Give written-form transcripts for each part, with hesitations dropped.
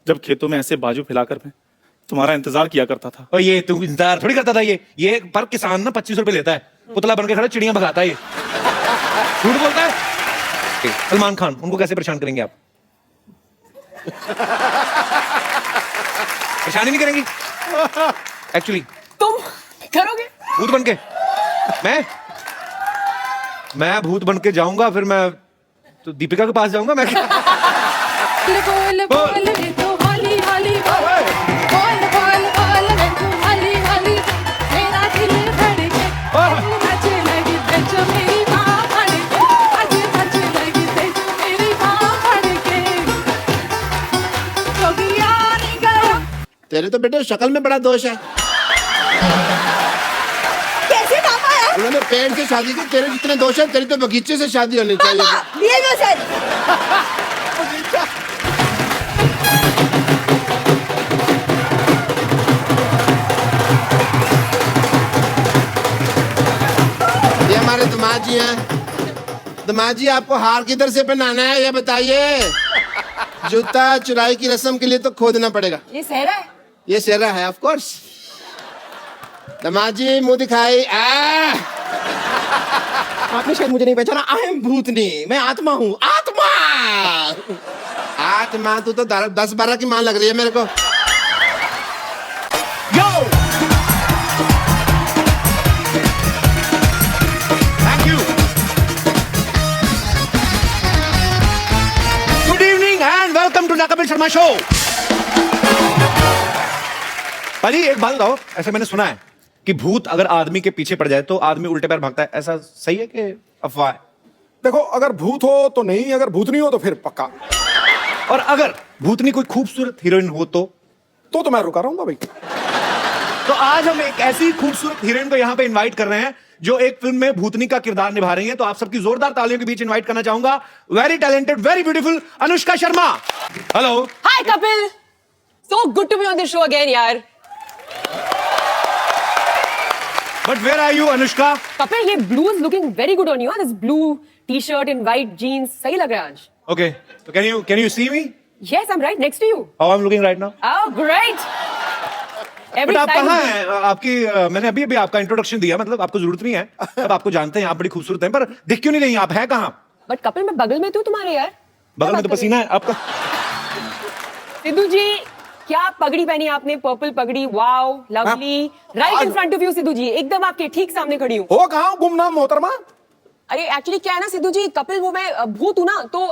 जब खेतों में ऐसे बाजू फैलाकर मैं तुम्हारा इंतजार किया करता था। और ये तू इंतजार थोड़ी करता था। ये पर किसान ना 25 रुपए लेता है, पुतला बन के खड़ा चिड़ियां भगाता है। ये झूठ बोलता है। सलमान खान, उनको कैसे परेशान करेंगे आप? परेशानी नहीं करेंगी एक्चुअली? तुम करोगे भूत बन के? मैं भूत बन के जाऊंगा, फिर मैं तो दीपिका के पास जाऊंगा मैं। बोल बोल रे तो हाली हाली बोल बोल बोल रे तो हाली हाली मेरा दिल धड़के नाचे लगी बेच मेरी मां धड़के आज नाचे लगी बेच मेरी मां धड़के जोगिया नहीं गया। तेरे तो बेटे शक्ल में बड़ा दोष है। कैसे पापा यार? उन्होंने पेड़ से शादी की, तेरे जितने दोष है तेरी तो बगीचे से शादी होनी चाहिए। पापा लिए लो सर। ये हमारे दमाजी हैं। दमाजी, आपको हार किधर से पहनाना है ये बताइए। जूता चुराई की रस्म के लिए तो खोदना पड़ेगा। ये सहरा है। ये सेहरा है ऑफ कोर्स। दमाजी मुंह दिखाई। आपने शायद मुझे नहीं पहचाना। आई एम भूतनी, मैं आत्मा हूँ। आत्मा आत्मा तू तो 10-12 की मां लग रही है मेरे को। Yo! Thank you. Good evening and welcome to Kapil Sharma show. भाजी एक बात बताओ, ऐसे मैंने सुना है कि भूत अगर आदमी के पीछे पड़ जाए तो आदमी उल्टे पैर भागता है, ऐसा सही है कि अफवाह है? देखो, अगर भूत हो तो नहीं, अगर भूतनी हो तो फिर पक्का। और अगर भूतनी कोई खूबसूरत हीरोइन हो तो मैं रुका रहूंगा भाई। तो आज हम एक ऐसी खूबसूरत हीरोइन को यहाँ पे इनवाइट कर रहे हैं जो एक फिल्म में भूतनी का किरदार निभा रही हैं। तो आप सबकी जोरदार तालियों के बीच इनवाइट करना चाहूंगा very talented, very beautiful Anushka Sharma. Hello. Hi Kapil, so good to be on this show again यार। But where are you Anushka? Kapil ये blue is looking very good on you. This blue T shirt and white jeans सही लग रहा है आज। Okay, तो can you see me? Yes I am right next to you. How I am looking right now? Oh great. But आप कहाँ हैं? आपकी मैंने अभी आपका इंट्रोडक्शन दिया, मतलब आपको जरूरत नहीं है, अब आपको जानते हैं, आप बड़ी खूबसूरत हैं, पर दिख क्यों नहीं रही? आप हैं कहाँ? बट कपिल मैं बगल में तो तुम्हारे यार। बगल में तो पसीना है आपका। सिद्धू जी क्या पगड़ी पहनी आपने, पर्पल पगड़ी, wow lovely. Right in front of you Sidhu ji, एकदम आपके ठीक सामने खड़ी हूँ। हो कहाँ गुमनाम मोहतरमा? अरे एक्चुअली क्या है ना सिद्धू जी, कपिल वो मैं भूत हूँ ना तो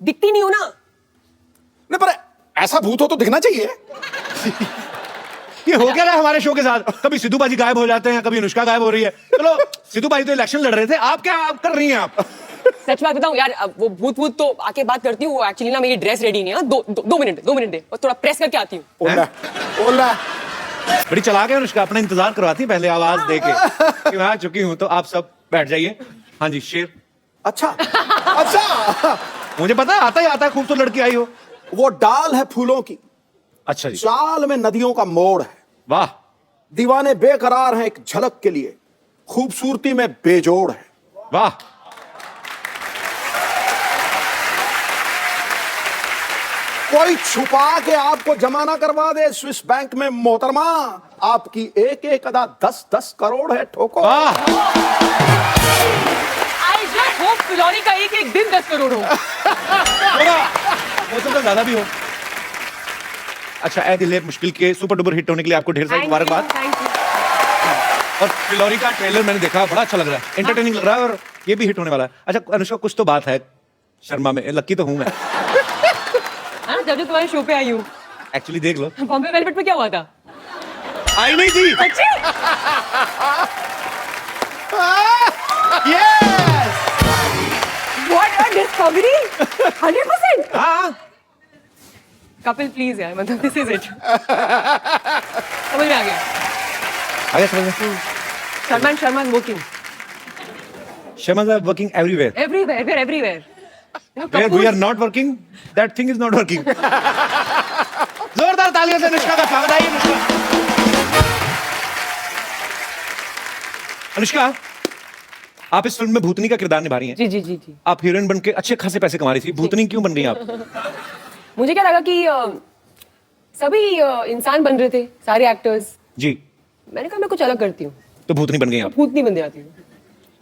दिखती नहीं हूँ ना। नहीं, पर ऐसा भूत हो तो दिखना चाहिए। ये हो क्या रहा है हमारे शो के साथ? कभी सिद्धू बाजी गायब हो जाते हैं, कभी अनुष्का गायब हो रही है। चलो, सिद्धू बाजी तो इलेक्शन लड़ रहे थे, आप क्या कर रही हैं आप? सच बात बताऊं यार, वो भूत तो आके बात करती हूँ। एक्चुअली ना मेरी ड्रेस रेडी नहीं है। दो मिनट दे, और थोड़ा प्रेस करके आती हूँ। ओला बड़ी चालाक है अनुष्का, अपना इंतजार करवाती है पहले आवाज दे के कि मैं आ चुकी हूँ, तो आप सब बैठ जाइए। हाँ जी शेर। अच्छा अच्छा, मुझे पता है, आता है खूबसूरत लड़की आई हो। वो डाल है फूलों की, अच्छा जी। चाल में नदियों का मोड़ है। वाह। दीवाने बेकरार हैं एक झलक के लिए, खूबसूरती में बेजोड़ है। वाह। कोई छुपा के आपको जमा ना करवा दे स्विस बैंक में मोहतरमा, आपकी एक एक अदा 10-10 करोड़ है। ठोको। वाह। आई जस्ट होप फिलौरी का एक दिन 10 करोड़ हो। वो तो ज्यादा भी हो। अच्छा, ऐ दिल है मुश्किल के सुपर डुपर हिट होने के लिए आपको ढेर सारी मुबारकबाद। और फिलौरी का ट्रेलर मैंने देखा, बड़ा अच्छा लग रहा है, एंटरटेनिंग लग रहा है, और ये भी हिट होने वाला है। अच्छा अनुष्का, कुछ तो बात है शर्मा में, लक्की तो हूं मैं। जब तुम्हारे शो पे आई हूँ। एक्चुअली देख लो, बॉम्बे वेलवेट पे क्या हुआ था? आई नहीं थी। अच्छी। यस। What a discovery! 100%. हाँ। कपिल प्लीज यार, मतलब दिस इज इट। समझ में आ गया। आगे समझ में। Sharma is working Shamas are working everywhere. everywhere. We're everywhere. Where we are not working, that thing is not working. जोरदार तालियों से अनुष्का का स्वागत है। अनुष्का, आप इस फिल्म में भूतनी का किरदार निभा रही हैं। जी। आप हीरोइन बन के अच्छे खासे पैसे कमा रही थी, भूतनी क्यों बन गई आप? मुझे क्या लगा कि सभी इंसान बन रहे थे, सारे एक्टर्स। जी, मैंने कहा मैं कुछ अलग करती हूँ, तो भूतनी बन गई आप। भूतनी बन जाती हूँ।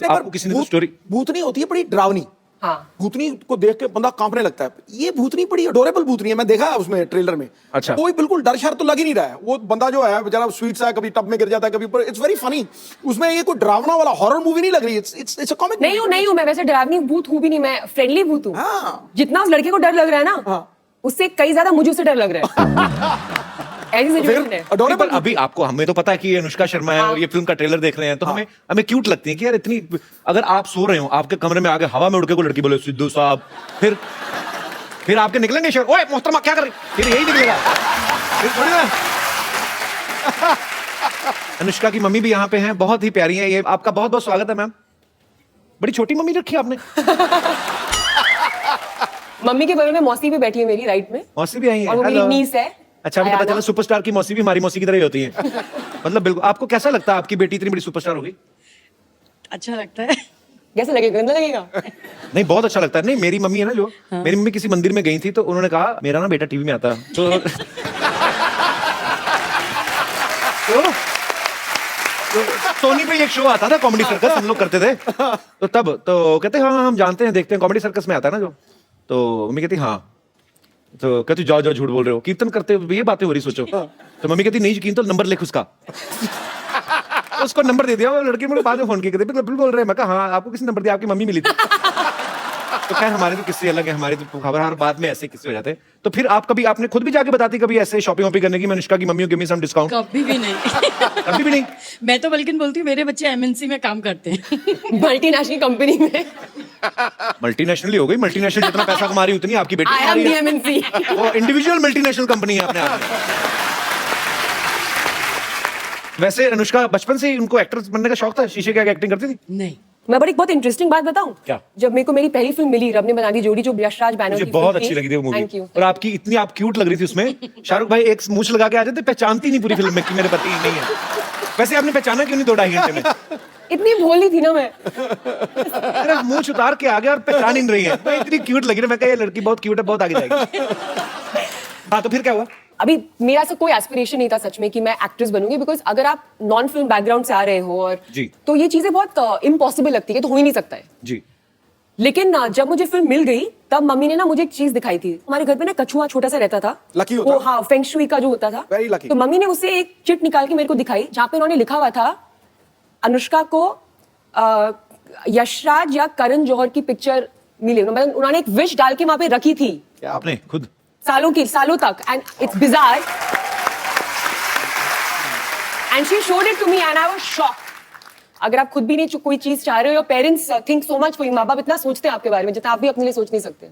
तो आपको किसी ने तो स्टोरी भूतनी होती है बड़ी डरावनी। हाँ, भूतनी को देख के बंदा कांपने लगता है। ये भूतनी बड़ी अडोरेबल भूतनी है, मैं देखा है उसमें ट्रेलर में। अच्छा। कोई बिल्कुल डर शर तो लग ही नहीं रहा है। वो बंदा जो है बेचारा स्वीट सा है, कभी टब में गिर जाता है, कभी ऊपर। It's very funny. उसमें ये कोई डरावना वाला हॉरर मूवी नहीं लग रही। It's a comic. नहीं हूँ मैं वैसे डरावनी भूत हूँ भी नहीं, मैं फ्रेंडली भूत हूँ। हाँ। जितना उस लड़के को डर लग रहा है ना, हाँ। उससे कई ज्यादा मुझे उससे डर लग रहा है। ऐसी सिचुएशन है। अडोरेबल। अभी आपको, हमें तो पता है कि ये अनुष्का शर्मा है और ये फिल्म का ट्रेलर देख रहे हैं, तो हमें हमें क्यूट लगती है कि यार इतनी। अगर आप सो रहे हो, आपके कमरे में आगे हवा में उड़ के कोई लड़की बोले सिद्धू साहब, फिर आपके निकलेंगे शर, ओए मोहतरमा क्या कर रही, फिर यही निकलेगा, फिर थोड़ी ना। अनुष्का की मम्मी भी यहाँ पे हैं, बहुत ही प्यारी है। ये आपका बहुत बहुत स्वागत है मैम। बड़ी छोटी मम्मी रखी है आपने। मम्मी के बगल में मौसी भी बैठी है मेरी राइट में, मौसी भी आई है। और वो मेरी Hello. नीस है। अच्छा, अभी पता आयाना। चला सुपरस्टार की मौसी भी हमारी मौसी की तरह ही होती है। मतलब बिल्कुल। आपको कैसा लगता है आपकी बेटी इतनी बड़ी सुपरस्टार होगी? अच्छा लगता है। कैसा लगेगा, गंदा लगेगा? नहीं, बहुत अच्छा लगता है। नहीं, मेरी मम्मी है ना जो, मेरी मम्मी किसी मंदिर में गई थी, तो उन्होंने कहा मेरा ना बेटा टीवी में आता है, तो सोनी पे एक शो आता था, कॉमेडी सर्कस, हम लोग करते थे। तो तब तो कहते हाँ हम जानते हैं, देखते हैं, कॉमेडी सर्कस में आता है ना जो। तो मम्मी कहती हाँ। तो कहती जाओ जाओ झूठ बोल रहे हो, कीर्तन करते हो, ये बातें हो रही सोचो। तो मम्मी कहती नहीं यकीन तो नंबर लिख उसका। उसको नंबर दे दिया, वो लड़की मुझे बाद में फोन किया, बिल्कुल बोल रहे हैं। मैं कहा हाँ, आपको किसी नंबर दिया? आपकी मम्मी मिली थी। तो खैर हमारे तो किस्से अलग है, हमारे तो खबर हर बात में ऐसे किस्से हो जाते हैं। तो फिर आप कभी, आपने खुद भी जाके बताती कभी ऐसे शॉपिंग वॉपिंग करने की, अनुष्का की mummy give me some discount? कभी भी नहीं। कभी भी नहीं। मैं तो बल्कि बोलती हूँ मेरे बच्चे एमएनसी में काम करते हैं। मल्टीनेशनल कंपनी में। मल्टीनेशनल ही हो गई, मल्टीनेशनल जितना पैसा कमा रही उतनी आपकी बेटी आई कमा एम रही दी है। एमएनसी। वो इंडिविजुअल मल्टीनेशनल कंपनी है अपने आप में। वैसे अनुष्का बचपन से ही उनको एक्टर बनने का शौक था? शीशे के आगे एक्टिंग करती थी? नहीं, मैं बड़ी बहुत इंटरेस्टिंग बात बताऊं? क्या? जब मेरे को मेरी पहली फिल्म मिली, रब ने बना दी जोड़ी, जो यशराज बैनर मुझे की बहुत फिल्म अच्छी लगी थी वो मूवी। Thank you. और आपकी इतनी आप क्यूट लग रही थी उसमें। शाहरुख भाई एक मूंछ लगा के आ जाते, पहचानती नहीं पूरी फिल्म में कि मेरे पति नहीं है। वैसे आपने पहचाना क्यों नहीं 2-2.5 घंटे में? इतनी भोली थी ना मैं। सिर्फ मूंछ उतार के आ गया और पहचान ही नहीं रही है। मैं इतनी क्यूट लगी ना, मैं कहा ये लड़की बहुत क्यूट है, बहुत आगे जाएगी। हाँ, तो फिर क्या हुआ? अभी मेरा ऐसा कोई एस्पिरेशन नहीं था सच में कि मैं एक्ट्रेस बनूंगी, बिकॉज अगर आप नॉन फिल्म बैकग्राउंड से आ रहे हो और जी। तो ये चीजें बहुत इम्पॉसिबल लगती है, तो हो ही नहीं सकता है। जी। लेकिन जब मुझे फिल्म मिल गई, तब मम्मी ने ना मुझे एक चीज दिखाई थी। हमारे घर पे ना कछुआ छोटा सा रहता था, लकी होता वो है। हाँ फेंग शुई का जो होता था। Very lucky। तो मम्मी ने उससे एक चिट निकाल के मेरे को दिखाई, जहाँ पे उन्होंने लिखा हुआ था अनुष्का को यशराज या करण जौहर की पिक्चर मिली। मतलब उन्होंने एक विश डाल के वहां पे रखी थी क्या आपने खुद? सालों तक, and it's bizarre, and she showed it to me and I was shocked. अगर आप खुद भी नहीं कोई चीज चाह रहे हो, your parents think so much for you. माँ बाप इतना सोचते हैं आपके बारे में जितना आप भी अपने लिए सोच नहीं सकते।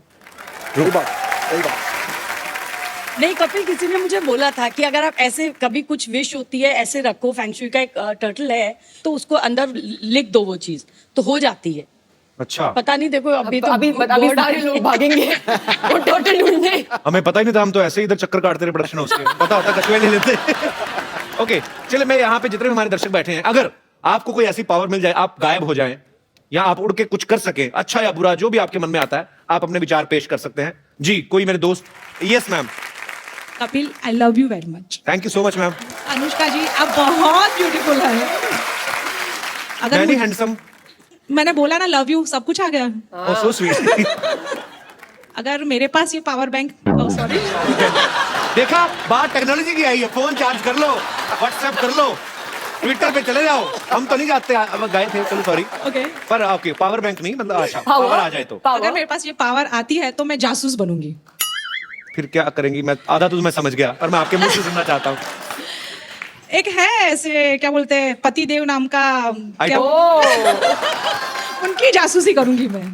सही बात, सही बात। नहीं कपिल, किसी ने मुझे बोला था कि अगर आप ऐसे कभी कुछ विश होती है ऐसे रखो, फेंगशुई का एक टर्टल है, तो उसको अंदर लिख दो, वो चीज तो हो जाती है। अच्छा, पता नहीं, देखो अभी तो अभी सारे लोग भागेंगे वो टोटल ढूंढने। हमें पता ही नहीं था, हम तो ऐसे ही इधर चक्कर काटते रहे प्रोडक्शन हाउस के। पता होता कछुए नहीं लेते। ओके, चलिए मैं यहाँ पे जितने भी हमारे दर्शक बैठे हैं, अगर आपको कोई ऐसी पावर मिल जाए, आप गायब हो जाएं या आप उड़ के कुछ कर सके, अच्छा या बुरा, जो भी आपके मन में आता है, आप अपने विचार पेश कर सकते हैं। जी, कोई मेरे दोस्त? Yes ma'am. Kapil, I love you very much. Thank you so much ma'am. Anushka ji, आप बहुत ब्यूटीफुल है। अगर वेरी मुझे- हैंडसम। मैंने बोला ना लव यू, सब कुछ आ गया। ओह सो स्वीट। अगर मेरे पास ये पावर बैंक, सॉरी, देखा, बात टेक्नोलॉजी की आई है। फोन चार्ज कर लो, व्हाट्सएप कर लो, ट्विटर पे चले जाओ। हम तो नहीं जाते, अब गए थे, चलो सॉरी। ओके। पर ओके, पावर बैंक नहीं, मतलब अच्छा पावर आ जाए तो अगर मेरे पास ये पावर आती है तो मैं जासूस बनूंगी। फिर क्या करेंगी? मैं आधा तो मैं समझ गया, पर मैं आपके मुंह से सुनना चाहता हूँ। एक है ऐसे, क्या बोलते हैं, पति देव नाम का, क्या उनकी जासूसी करूंगी मैं।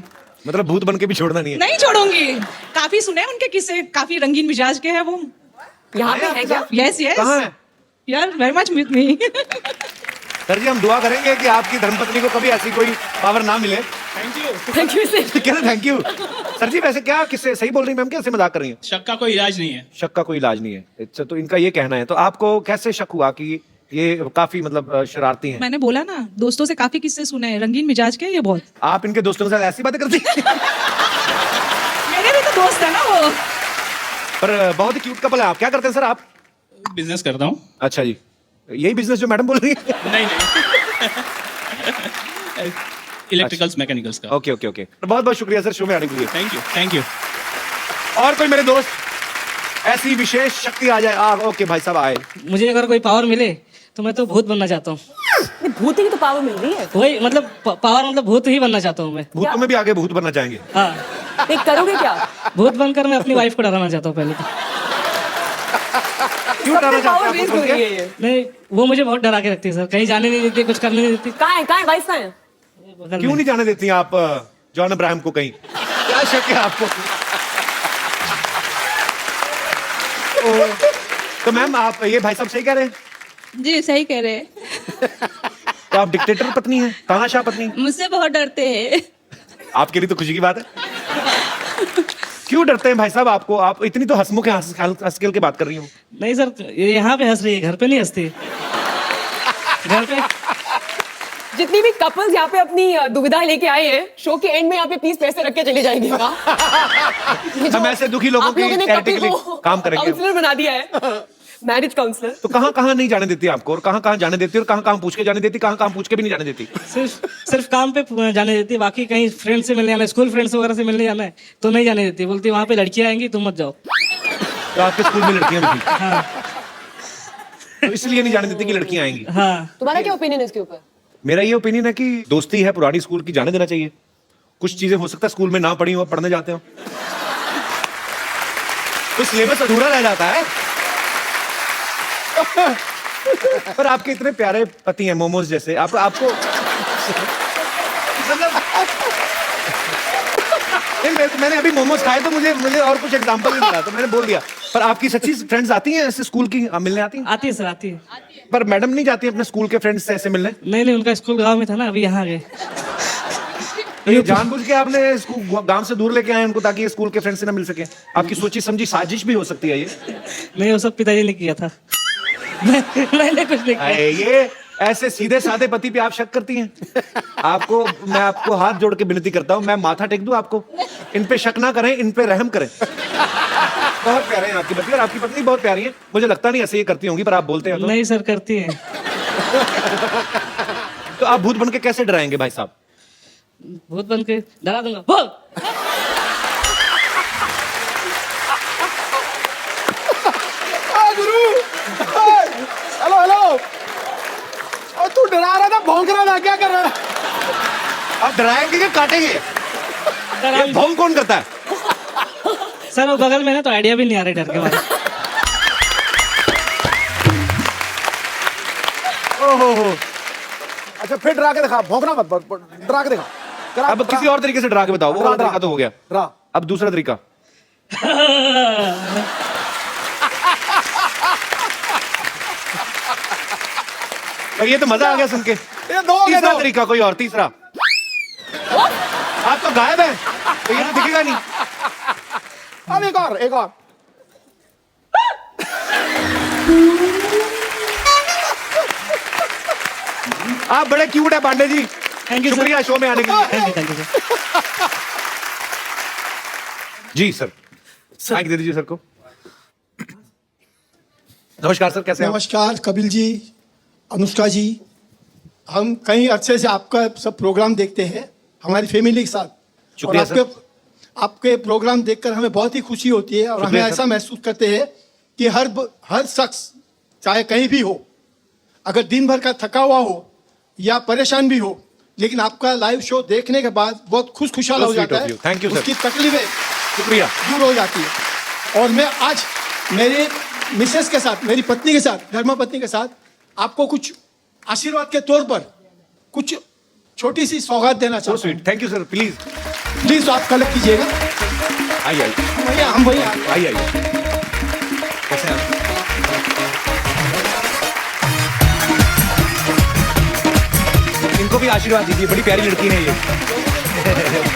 मतलब भूत बन के भी छोड़ना नहीं है? नहीं छोड़ूंगी। काफी सुने उनके किस्से, काफी रंगीन मिजाज के हैं वो। यहाँ पे है क्या? यस यस, कहाँ है? यार very much with me. Sir जी, हम दुआ करेंगे कि आपकी धर्मपत्नी को कभी ऐसी कोई पावर ना मिले। Thank you sir. कहते थैंक यू। सर जी, वैसे क्या किससे सही बोल रही मैम, कैसे मजाक कर रही हैं? शक का कोई इलाज नहीं है। शक का कोई इलाज नहीं है, अच्छा, तो इनका ये कहना है। तो आपको कैसे शक हुआ कि ये काफी मतलब शरारती हैं? मैंने बोला ना, दोस्तों से काफी किस्से सुने हैं, रंगीन मिजाज के ये बहुत। आप इनके दोस्तों के साथ ऐसी बातें करती हैं? मेरे भी तो दोस्त है ना वो। पर बहुत ही क्यूट कपल है। आप क्या करते हैं सर? आप बिजनेस करता हूँ। अच्छा जी, यही बिजनेस जो मैडम बोल रही है? नहीं इलेक्ट्रिकल्स मैकेनिकल्स का। ओके ओके ओके, बहुत बहुत शुक्रिया सर शो में आने के लिए। Thank you. और कोई मेरे दोस्त ऐसी विशेष शक्ति आ जाए? ओके भाई साहब आए। मुझे अगर कोई पावर मिले तो मैं तो भूत बनना चाहता हूँ। भूत की तो पावर मिल रही है। वही मतलब पावर मतलब भूत ही बनना चाहता हूँ मैं। भूतों में भी आगे भूत बनना चाहेंगे? हाँ, एक करोगे क्या? भूत बनकर मैं अपनी वाइफ को डराना चाहता हूँ पहले तो। क्यों डराना चाहते पावर हैं वेस्ट आप हो बोल रही के? है ये। नहीं, वो मुझे बहुत डरा के रखती है सर, कहीं जाने नहीं देती, कुछ करने नहीं देती। कहाँ है वाइफ कहाँ है? बगल क्यों में। नहीं जाने देती आप जॉन अब्राहम को कहीं? क्या शक है आपको? तो मैम आप ये भाई साहब सही कह रहे हैं? जी सही कह रहे हैं। तो आप डिक्टेटर पत्नी हैं, तानाशाह पत्नी? मुझसे बहुत डरते हैं। आपके लिए तो खुशी की बात है। क्यों डरते हैं भाई साहब आपको? आप इतनी तो हंसमुख है, हंस खेल के बात कर रही हूँ। नहीं सर, ये यहाँ पे हंस रही है, घर पे नहीं हंसती। घर पे जितनी भी कपल्स यहाँ पे अपनी दुविधा लेके आए हैं, शो के एंड में यहाँ पे प्लीज पैसे रख के चले जाएंगे। हम ऐसे दुखी लोगों की चैरिटी के लिए काम करेंगे। काउंसलर बना दिया है, मैरिज काउंसलर। तो कहाँ कहाँ नहीं जाने देती आपको, और कहाँ कहाँ जाने देती और कहाँ कहाँ पूछ के जाने देती, कहाँ कहाँ पूछ के भी नहीं जाने देती? सिर्फ काम पे जाने देती है, बाकी कहीं फ्रेंड से मिलने जाना है, स्कूल फ्रेंड्स वगैरह से मिलने जाना है तो नहीं जाने देती। बोलती वहाँ पे लड़कियां आएंगी, तुम मत जाओ। तो आपके स्कूल में लड़कियां भी थी? हाँ तो इसलिए नहीं जाने देती कि लड़कियां आएंगी? हाँ। तुम्हारा क्या ओपिनियन है इसके ऊपर? मेरा ये ओपिनियन है कि दोस्ती है पुरानी स्कूल की, जाने देना चाहिए। कुछ चीजें हो सकता है स्कूल में ना पढ़ी हो, पढ़ने जाते हो तो सिलेबस अधूरा रह जाता है। पर आपके इतने प्यारे पति हैं, मोमोज जैसे, आपको मैंने अभी मोमोज खाए तो मुझे और कुछ एग्जांपल नहीं मिला तो मैंने बोल दिया। पर आपकी सच्ची फ्रेंड्स आती हैं ऐसे स्कूल की मिलने आती हैं? आती है सर, आती है। पर मैडम नहीं जाती अपने स्कूल के फ्रेंड्स से ऐसे मिलने? नहीं, उनका स्कूल गांव में था ना, अभी यहाँ गए। तो ये जानबूझ के आपने स्कूल गांव से दूर लेके आए उनको ताकि ये स्कूल के फ्रेंड से ना मिल सके? आपकी सोची समझी साजिश भी हो सकती है ये? नहीं, वो सब पिताजी ने किया था। मैंने कुछ नहीं किया। ये ऐसे सीधे साधे पति पे आप शक करती हैं? मैं आपको हाथ जोड़ के विनती करता हूँ, मैं माथा टेक दूं आपको? इन पे शक ना करें, इन पे रहम करें। बहुत प्यारे हैं आपकी पत्नी, और आपकी पत्नी बहुत प्यारी है। मुझे लगता नहीं ऐसे ये करती होंगी, पर आप बोलते हैं तो। नहीं सर, करती है। तो आप भूत बन के कैसे डराएंगे भाई साहब? भूत बन के डरा दूंगा। बोल। गुरु, हेलो हेलो, और तू डरा रहा था, भौंक रहा था, क्या कर रहा था? आप डराएंगे कि काटेंगे? ये भौंक कौन करता है? सर वो बगल में ना, तो आइडिया भी नहीं आ रही डर के बारे में। ओहो, अच्छा फिर डरा के दिखा, भौंकना मत, डरा के दिखा। अब किसी और तरीके से डरा के बताओ। वो वाला तरीका तो हो गया, डरा। अब दूसरा तरीका। और ये तो मजा आ गया सुन के। ये दो तीसरा तरीका कोई और, तीसरा। आप तो गायब है, तो ये तो दिखेगा नहीं। अब एक और। आप बड़े क्यूट है पांडे जी। थैंक यू शुक्रिया शो में आने के लिए। Thank you sir. जी सर, माइक दे दीजिए सर को। नमस्कार सर, कैसे हैं आप? नमस्कार कपिल जी, अनुष्का जी। हम कई अरसे से आपका सब प्रोग्राम देखते हैं हमारी फैमिली के साथ, और शुक्रिया सर। आपके प्रोग्राम देखकर हमें बहुत ही खुशी होती है, और हमें शुक्रिया ऐसा सर। महसूस करते हैं कि हर शख्स चाहे कहीं भी हो, अगर दिन भर का थका हुआ हो या परेशान भी हो, लेकिन आपका लाइव शो देखने के बाद बहुत खुशहाल हो जाता है। Thank you sir. उसकी तकलीफें शुक्रिया। दूर हो जाती है। और मैं आज मेरे मिसेस के साथ, मेरी पत्नी के साथ, धर्मपत्नी के साथ आपको कुछ आशीर्वाद के तौर पर कुछ छोटी सी सौगात देना सो चाहता हूँ। Sweet, thank you sir. Please please आप कलेक्ट कीजिएगा। आइए भैया हम भैया आइए। कैसे हैं आप? इनको भी आशीर्वाद दीजिए, बड़ी प्यारी लड़की है ये।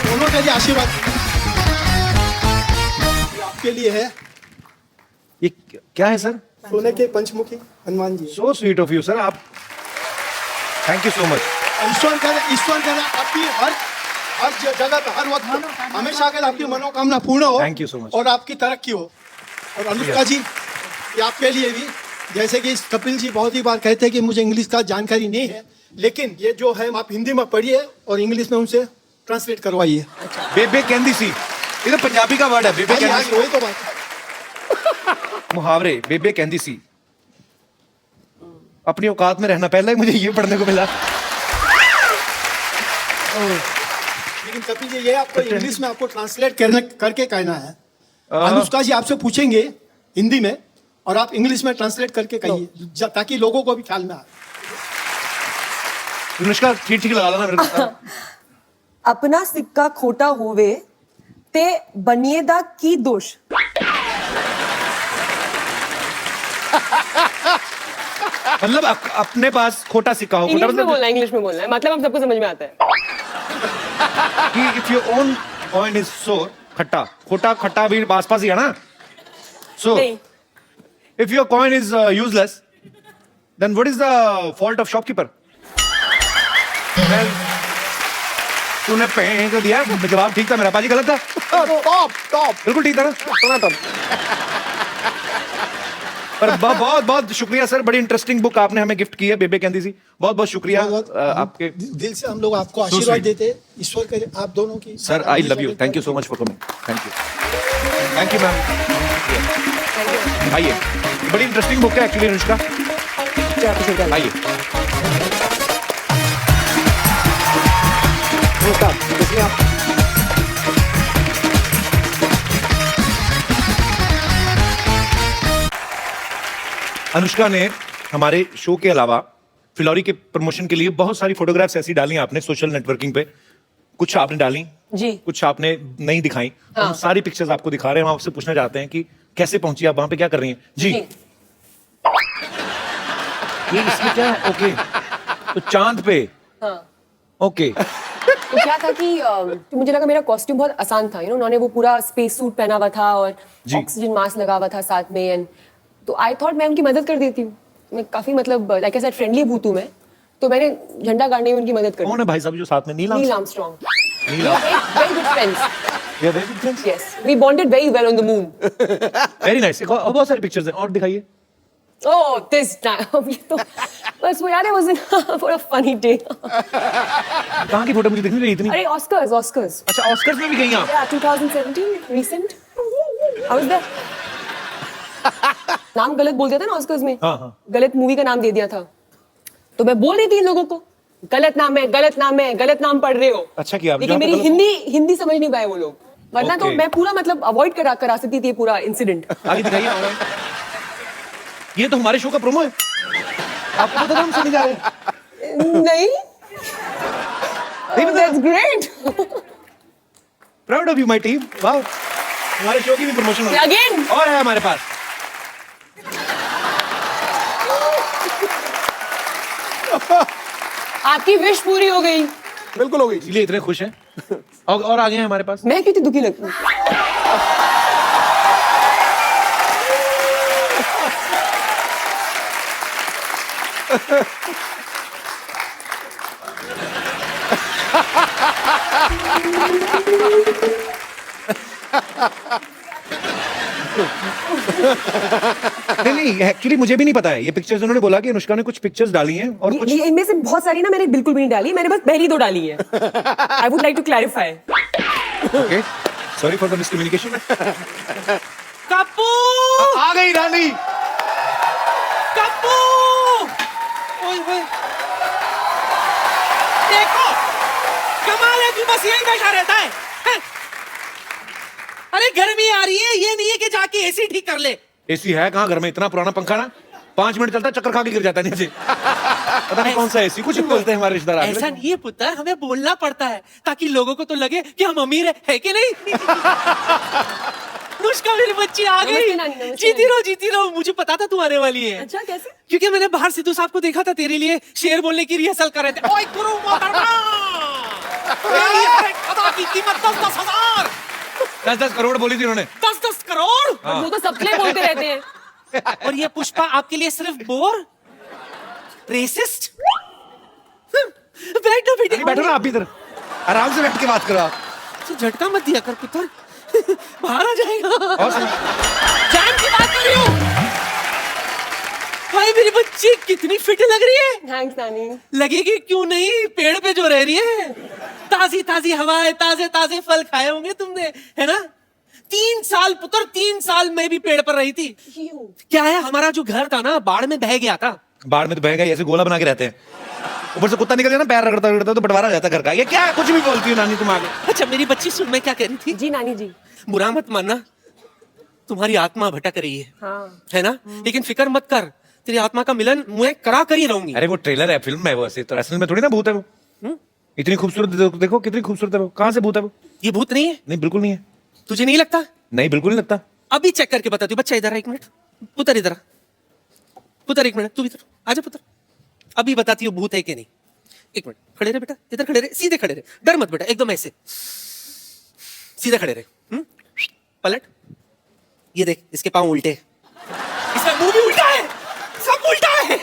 दोनों के लिए आशीर्वाद आपके लिए है। ये क्या है सर? सोने के पंचमुखी Hanuman ji. So sweet of you sir. आप थैंक यू सो मच। ईश्वर करे आपकी हर जगह पे, हर वक्त हमेशा के आपकी मनोकामना पूर्ण हो। Thank you so much. और आपकी तरक्की हो। और अनुष्का जी, ये आपके लिए भी जैसे कि कपिल जी बहुत ही बार कहते हैं कि मुझे इंग्लिश का जानकारी नहीं है, लेकिन ये जो है आप हिंदी में पढ़िए और इंग्लिश में उनसे ट्रांसलेट करवाइए। बेबे कहंदी सी, ये तो पंजाबी का वर्ड है। बेबे कहंदी सी, वही तो बात है। मुहावरे, बेबे कहंदी सी। अपनी औकात में रहना, पहले ही मुझे ये पढ़ने को मिला। लेकिन कपिल जी, ये आपको इंग्लिश में आपको ट्रांसलेट करके कहना है। अनुष्का जी आपसे पूछेंगे हिंदी में और आप इंग्लिश में ट्रांसलेट करके कहिए, ताकि लोगों को भी ख्याल में आए। अनुष्का ठीक लगा लेना मेरे को। अपना सिक्का खोटा होवे ते बनिएदा की दोष। मतलब अपने पास खोटा सिक्का हो। इंग्लिश में बोलना है, इंग्लिश में बोलना है, मतलब हम सबको समझ में आता है कि if your own coin is सोर, खट्टा खोटा, खट्टा भी पास पास ही है ना। So if your coin is useless, then what is the fault of shopkeeper? तूने फेंक दिया, जवाब ठीक था मेरा, पाजी गलत था? टॉप बिल्कुल ठीक था ना? टनाटन। पर बहुत बहुत शुक्रिया सर, बड़ी इंटरेस्टिंग बुक आपने हमें गिफ्ट की है, बेबे कहंदी सी। बहुत बहुत शुक्रिया आपके। दिल से हम लोग आपको आशीर्वाद देते हैं, ईश्वर करे आप दोनों की। Sir I love you, thank you so much for coming. Thank you ma'am. आइए, बड़ी इंटरेस्टिंग बुक है एक्चुअली अनुष्का। आइए आप अनुष्का ने हमारे शो के अलावा फिलौरी के प्रमोशन के लिए बहुत सारी फोटोग्राफ्स ऐसी डाली आपने सोशल नेटवर्किंग पे। कुछ आपने डाली जी, कुछ आपने नहीं दिखाई। हम सारी पिक्चर्स आपको दिखा रहे हैं। हम आपसे पूछना चाहते हैं कि कैसे पहुंची आप वहां पे, क्या कर रही हैं जी? ये इसमें क्या है? ओके, तो चांद पे। ओके, तो क्या था कि तो मुझे लगा मेरा कॉस्ट्यूम बहुत आसान था, उन्होंने वो पूरा स्पेस सूट पहना हुआ था और ऑक्सीजन मास्क लगा हुआ था साथ में, एंड तो आई थॉट मैं उनकी मदद कर देती हूँ। मैं काफी मतलब लाइक आई सेड फ्रेंडली भूत हूँ मैं, तो मैंने झंडा गाड़ने में उनकी मदद कर दी। कौन है भाई साहब जो साथ में? Neil Armstrong. Very good friends. We are very good friends. Yes, we bonded very well on the moon. Very nice. और बहुत सारी पिक्चर्स हैं, और दिखाइए। Oh, this time. ये तो बस वो याद है was for a funny day. कहाँ की फोटो मुझे दिखनी रही इतनी? अरे ऑस्कर्स। अच्छा, ऑस्कर्स में भी गई आप? Yeah, 2017 recent. I was there. नाम गलत बोल दिया था ना ऑस्कर्स में। हाँ। गलत मूवी का नाम दे दिया था, तो मैं बोल रही थी इन लोगों को गलत नाम है, गलत नाम पढ़ रहे हो। अच्छा किया। लेकिन मेरी हिंदी समझ नहीं पाए वो लोग, वरना तो मैं पूरा मतलब अवॉइड करा सकती थी पूरा इंसिडेंट। आगे दिखाइए। ये तो हमारे शो का प्रोमो है। आपको पता था हम सुनने जा रहे हैं? नहीं। That's great. Proud of you, my team. Wow. हमारे शो की भी प्रमोशन हो रही है। Again. और है हमारे पास। आपकी विश पूरी हो गई। बिल्कुल हो गई, इसलिए इतने खुश हैं। और आगे हैं हमारे पास। मैं क्यों इतनी दुखी लगती हूँ? नहीं एक्चुअली मुझे भी नहीं पता है ये पिक्चर्स। उन्होंने बोला कि अनुष्का ने कुछ पिक्चर्स डाली हैं और कुछ इनमें से बहुत सारी ना मैंने बिल्कुल भी नहीं डाली, मैंने बस पहली दो डाली है। I would like to clarify. Okay, sorry for the miscommunication. Kappu आ गई रानी। कप्पू ओए देखो, कमाल है, तू बस यहीं बैठा रहता है। अरे गर्मी आ रही है, ये नहीं है कि जाके एसी ठीक कर ले। एसी है कहाँ घर में? इतना पुराना पंखा ना 5 मिनट चलता है, चक्कर खा के गिर जाता है नीचे। पता नहीं कौन सा एसी, कुछ भी बोलते हैं हमारे रिश्तेदार। ऐसा नहीं है पुत्र, हमें बोलना पड़ता है ताकि लोगों को तो लगे कि हम अमीर है कि नहीं? अनुष्का मेरी बच्ची आ गई। जीती रहो। मुझे पता था तू आने वाली है। अच्छा, कैसे? क्योंकि मैंने बाहर सिद्धू साहब को देखा था तेरे लिए शेर बोलने की रिहर्सल कर रहे थे। ओए गुरु मोहतरमा, मेरी हर एक अदा की कीमत 10,000। 10 करोड़ बोली थी उन्होंने। 10 करोड़। वो तो सबके लिए बोलते रहते हैं। और ये पुष्पा आपके लिए सिर्फ बोर, रेसिस्ट। बैठो बेटे, बैठो ना आप इधर, आराम से बैठ के बात करो आप। तो झटका मत दिया कर पुत्र, बाहर आ जाएगा। और जान की बात कर रही हूँ। मेरी बच्ची कितनी फिट लग रही है। थैंक्स नानी। लगेगी क्यों नहीं, पेड़ पे जो रह रही है, ताजी ताजी हवाएं, ताजे ताजे फल खाए होंगे तुमने, है ना। 3 साल पुत्र, 3 साल मैं भी पेड़ पर रही थी। क्या है, हमारा जो घर था ना बाढ़ में बह गया था। बाढ़ में तो बह गया, ऐसे गोला बना के रहते हैं, ऊपर से कुत्ता निकल जाए ना, पैर रगड़ता रगड़ता तो बंटवारा हो जाता घर का। ये क्या कुछ भी बोलती हो नानी तुम आगे। अच्छा मेरी बच्ची सुन, मैं क्या कह रही थी। जी नानी जी। बुरा मत मानना, तुम्हारी आत्मा भटक रही है, हाँ। है ना, लेकिन फिक्र मत कर, तेरी आत्मा का मिलन मैं करा कर ही रहूंगी। अरे वो ट्रेलर है, फिल्म है वो, ऐसे तो असल में थोड़ी ना भूत है वो। इतनी खूबसूरत देखो कितनी खूबसूरत है वो, कहाँ से भूत है वो। ये भूत नहीं है। नहीं बिल्कुल नहीं है। तुझे नहीं लगता। नहीं बिल्कुल नहीं लगता। अभी चेक करके बताती हूँ। बच्चा इधर आ, 1 मिनट। पुत्र इधर आ, पुत्र 1 मिनट, तू इधर आजा पुत्र, अभी बताती हूँ भूत है कि नहीं। 1 मिनट खड़े रहे बेटा, इधर खड़े रहे, सीधे खड़े रहे, डर मत बेटा, एकदम ऐसे सीधे खड़े रहे। पलट, ये देख इसके पांव उल्टे, इसका मुंह भी उल्टा है, सब उल्टा है।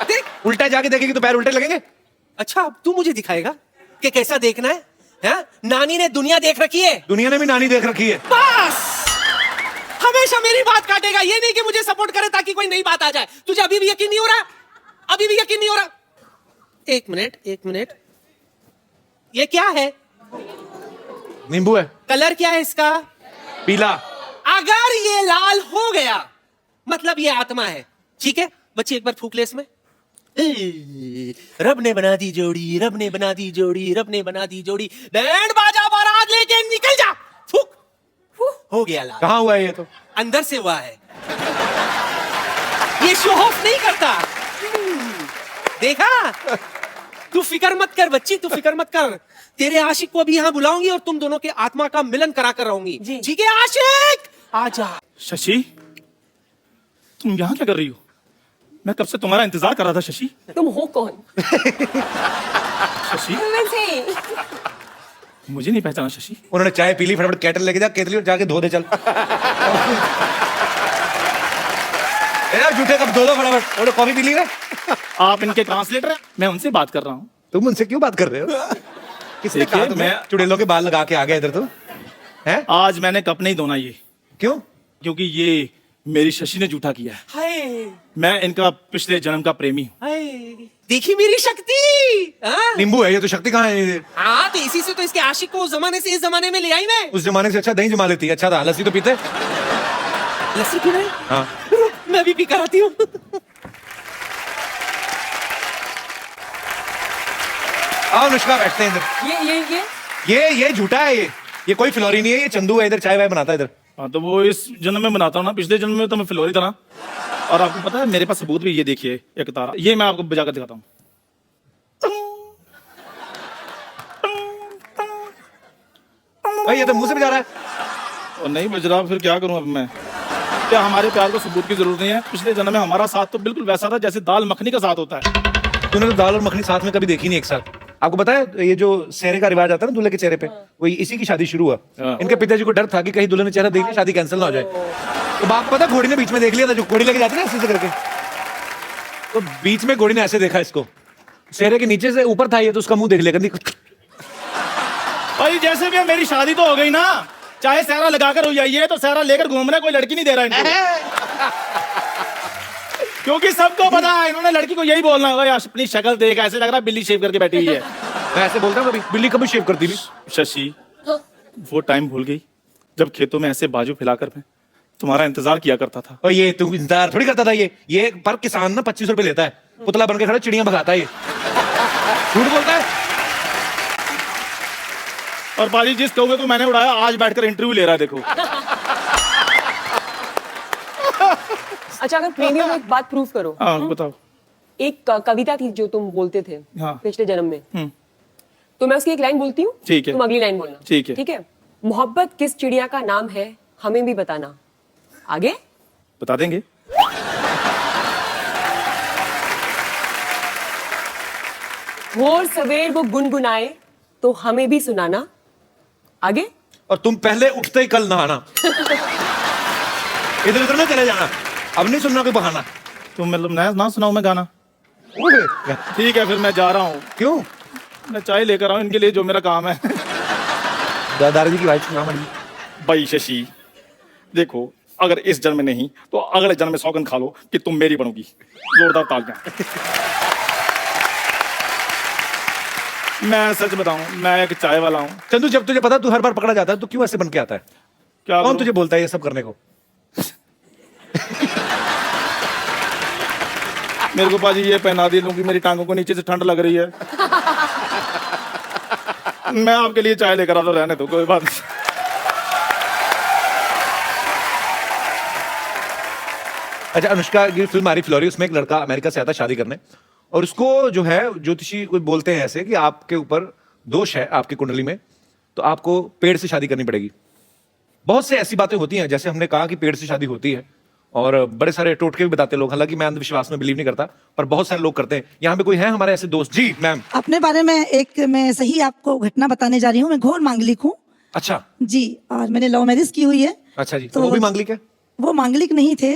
देख उल्टा जाके देखेगी तो पैर उल्टे लगेंगे। अच्छा अब तू मुझे दिखाएगा कि कैसा देखना है, हाँ? नानी ने दुनिया देख रखी है, दुनिया ने भी नानी देख रखी है। बस हमेशा मेरी बात काटेगा, ये नहीं कि मुझे सपोर्ट करे ताकि कोई नई बात आ जाए। तुझे अभी भी यकीन नहीं हो रहा, अभी भी यकीन नहीं हो रहा। 1 मिनट 1 मिनट, ये क्या है। नींबू है। कलर क्या है इसका। पीला। अगर ये लाल हो गया मतलब ये आत्मा है, ठीक है। बच्ची एक बार फूक ले इसमें। रब ने बना दी जोड़ी, रब ने बना दी जोड़ी, रब ने बना दी जोड़ी, बैंड बाजा बारात लेके निकल जा। फूक, हो गया लाल। कहाँ हुआ है ये तो। अंदर से हुआ है, ये शो ऑफ नहीं करता। देखा, तू फिक्र मत कर बच्ची, तू फिक्र मत कर। तेरे आशिक को अभी यहाँ बुलाऊंगी और तुम दोनों के आत्मा का मिलन करा कर रहूंगी। ठीक है आशिक, आजा। शशि, तुम यहाँ क्या कर रही हो। मैं कब से तुम्हारा इंतजार कर रहा था शशि। तुम हो कौन। शशि, वैसे मुझे नहीं पहचाना शशि। उन्होंने चाय पी ली, फटाफट केटल लेके जा, केतली और जाके धो दे चल। झूठे कब धो दो फटाफट, और कॉफी पी ली ना। आप इनके ट्रांसलेटर हैं, मैं उनसे बात कर रहा हूँ। तुम उनसे क्यों बात कर रहे हो। किसने कहा तुम्हें मैं चुड़ैलों के बाल लगा के आ गया इधर तो है। आज मैंने कप नहीं धोना ये। क्यों। क्योंकि ये मेरी शशि ने झूठा किया है। हाय, मैं इनका पिछले जन्म का प्रेमी हूँ। हाय, देखी मेरी शक्ति। नींबू है ये तो, शक्ति कहाँ है। हाँ तो इसी से तो इसके आशिक को उस जमाने से इस जमाने में ले आई मैं। उस जमाने से अच्छा दही जमा लेती। अच्छा था, लस्सी तो पीते। लस्सी पी रहे। हाँ मैं भी पी कर आती हूँ। आओ अनुष्का, बैठते हैं इधर। ये झूठा है ये कोई फिलौरी नहीं है, ये चंदू है, इधर चाय वाय बनाता है इधर। हाँ तो वो इस जन्म में बनाता हूँ ना, पिछले जन्म में तो मैं फिलौरी था ना। और आपको पता है मेरे पास सबूत भी, ये देखिए एक तारा, ये मैं आपको बजा कर दिखाता हूँ। भाई ये तो मुंह से बजा रहा है। और नहीं बज रहा, फिर क्या करूँ अब मैं। क्या हमारे प्यार को सबूत की जरूरत नहीं है। पिछले जन्म में हमारा साथ तो बिल्कुल वैसा था जैसे दाल मखनी का साथ होता है। तूने तो दाल और मखनी साथ में कभी देखी नहीं एक साथ। आपको पता है ये जो सेहरे का रिवाज आता है ना दूल्हे के चेहरे पे, वही इसी की शादी शुरू हुआ। इनके पिताजी को डर था कि कहीं दूल्हे ने चेहरा देख लिया शादी कैंसिल ना हो जाए। तो बाप पता घोड़ी ने बीच में देख लिया था, जो घोड़ी लेके जाती है ना ऐसे करके, तो बीच में घोड़ी ने ऐसे देखा इसको, सेहरे के नीचे से ऊपर था ये, तो उसका मुंह देख लिया। भाई जैसे भी मेरी शादी तो हो गई ना, चाहे सहरा लगाकर हो जाइए, तो सहरा लेकर घूमना कोई लड़की नहीं दे रहा इनको। क्योंकि सबको पता है इन्होंने लड़की को यही बोलना होगा, यार अपनी शक्ल देख ऐसे लग रहा है बिल्ली शेव करके बैठी हुई है। मैं ऐसे बोलता हूँ, कभी बिल्ली कभी शेव करती भी। शशि, वो टाइम भूल गई जब खेतों में ऐसे बाजू फैलाकर मैं तुम्हारा इंतजार किया करता था। और ये तू इंतजार थोड़ी करता था, ये पर किसान ना 25 रुपए लेता है, पुतला बन के खड़ा चिड़ियां भगाता है ये। झूठ बोलता है। और बाजी जिस कौवे को मैंने उड़ाया आज बैठकर इंटरव्यू ले रहा है, देखो। अच्छा अगर प्रेमियों में एक बात प्रूव करो। हाँ बताओ। एक कविता थी जो तुम बोलते थे हाँ। पिछले जन्म में, तो मैं उसकी एक लाइन बोलती हूँ, ठीक है, तुम अगली लाइन बोलना। ठीक है। ठीक है। मोहब्बत किस चिड़िया का नाम है हमें भी बताना। आगे बता देंगे। भोर सवेर वो गुनगुनाए तो हमें भी सुनाना। आगे और तुम पहले उठते ही कल नहाना। इधर उधर ना चले जाना, अब नहीं सुनना कोई बहाना। तुम मतलब ना सुनाओ मैं गाना। ठीक है फिर मैं जा रहा हूँ। क्यों। मैं चाय लेकर आऊँ इनके लिए, जो मेरा काम है। दादाजी की वाइफ नाम है भाई शशि देखो, अगर इस जन्म में नहीं तो अगले जन्म में सौगंध खा लो कि तुम मेरी बनोगी। जोरदार तालियां। मैं सच बताऊं, मैं एक चाय वाला हूं। चंदू, जब तुझे पता तू हर बार पकड़ा जाता है तो क्यों ऐसे बन के आता है? क्या कौन करूं? तुझे बोलता है ये सब करने को? मेरे को पाजी ये पहना दी क्योंकि मेरी टांगों को नीचे से ठंड लग रही है। मैं आपके लिए चाय लेकर आता, रहने दो, कोई बात नहीं। अच्छा, अनुष्का की फिल्म आ रही फ्लोरी, उसमें एक लड़का अमेरिका से आता है शादी करने, और उसको जो है ज्योतिषी कोई बोलते हैं ऐसे कि आपके ऊपर दोष है आपकी कुंडली में, तो आपको पेड़ से शादी करनी पड़ेगी। बहुत से ऐसी बातें होती हैं, जैसे हमने कहा कि पेड़ से शादी होती है, और बड़े सारे टोटके भी बताते हैं लोग। हालांकि मैं अंधविश्वास में बिलीव नहीं करता, पर बहुत सारे लोग करते हैं। यहाँ पे कोई है हमारे ऐसे दोस्त? जी मैम। अपने बारे में एक मैं सही आपको घटना बताने जा रही हूँ। मैं घोर मांगलिक हूँ अच्छा जी, और मैंने लव मैरिज की हुई है। अच्छा जी, तो वो भी मांगलिक है? वो मांगलिक नहीं थे,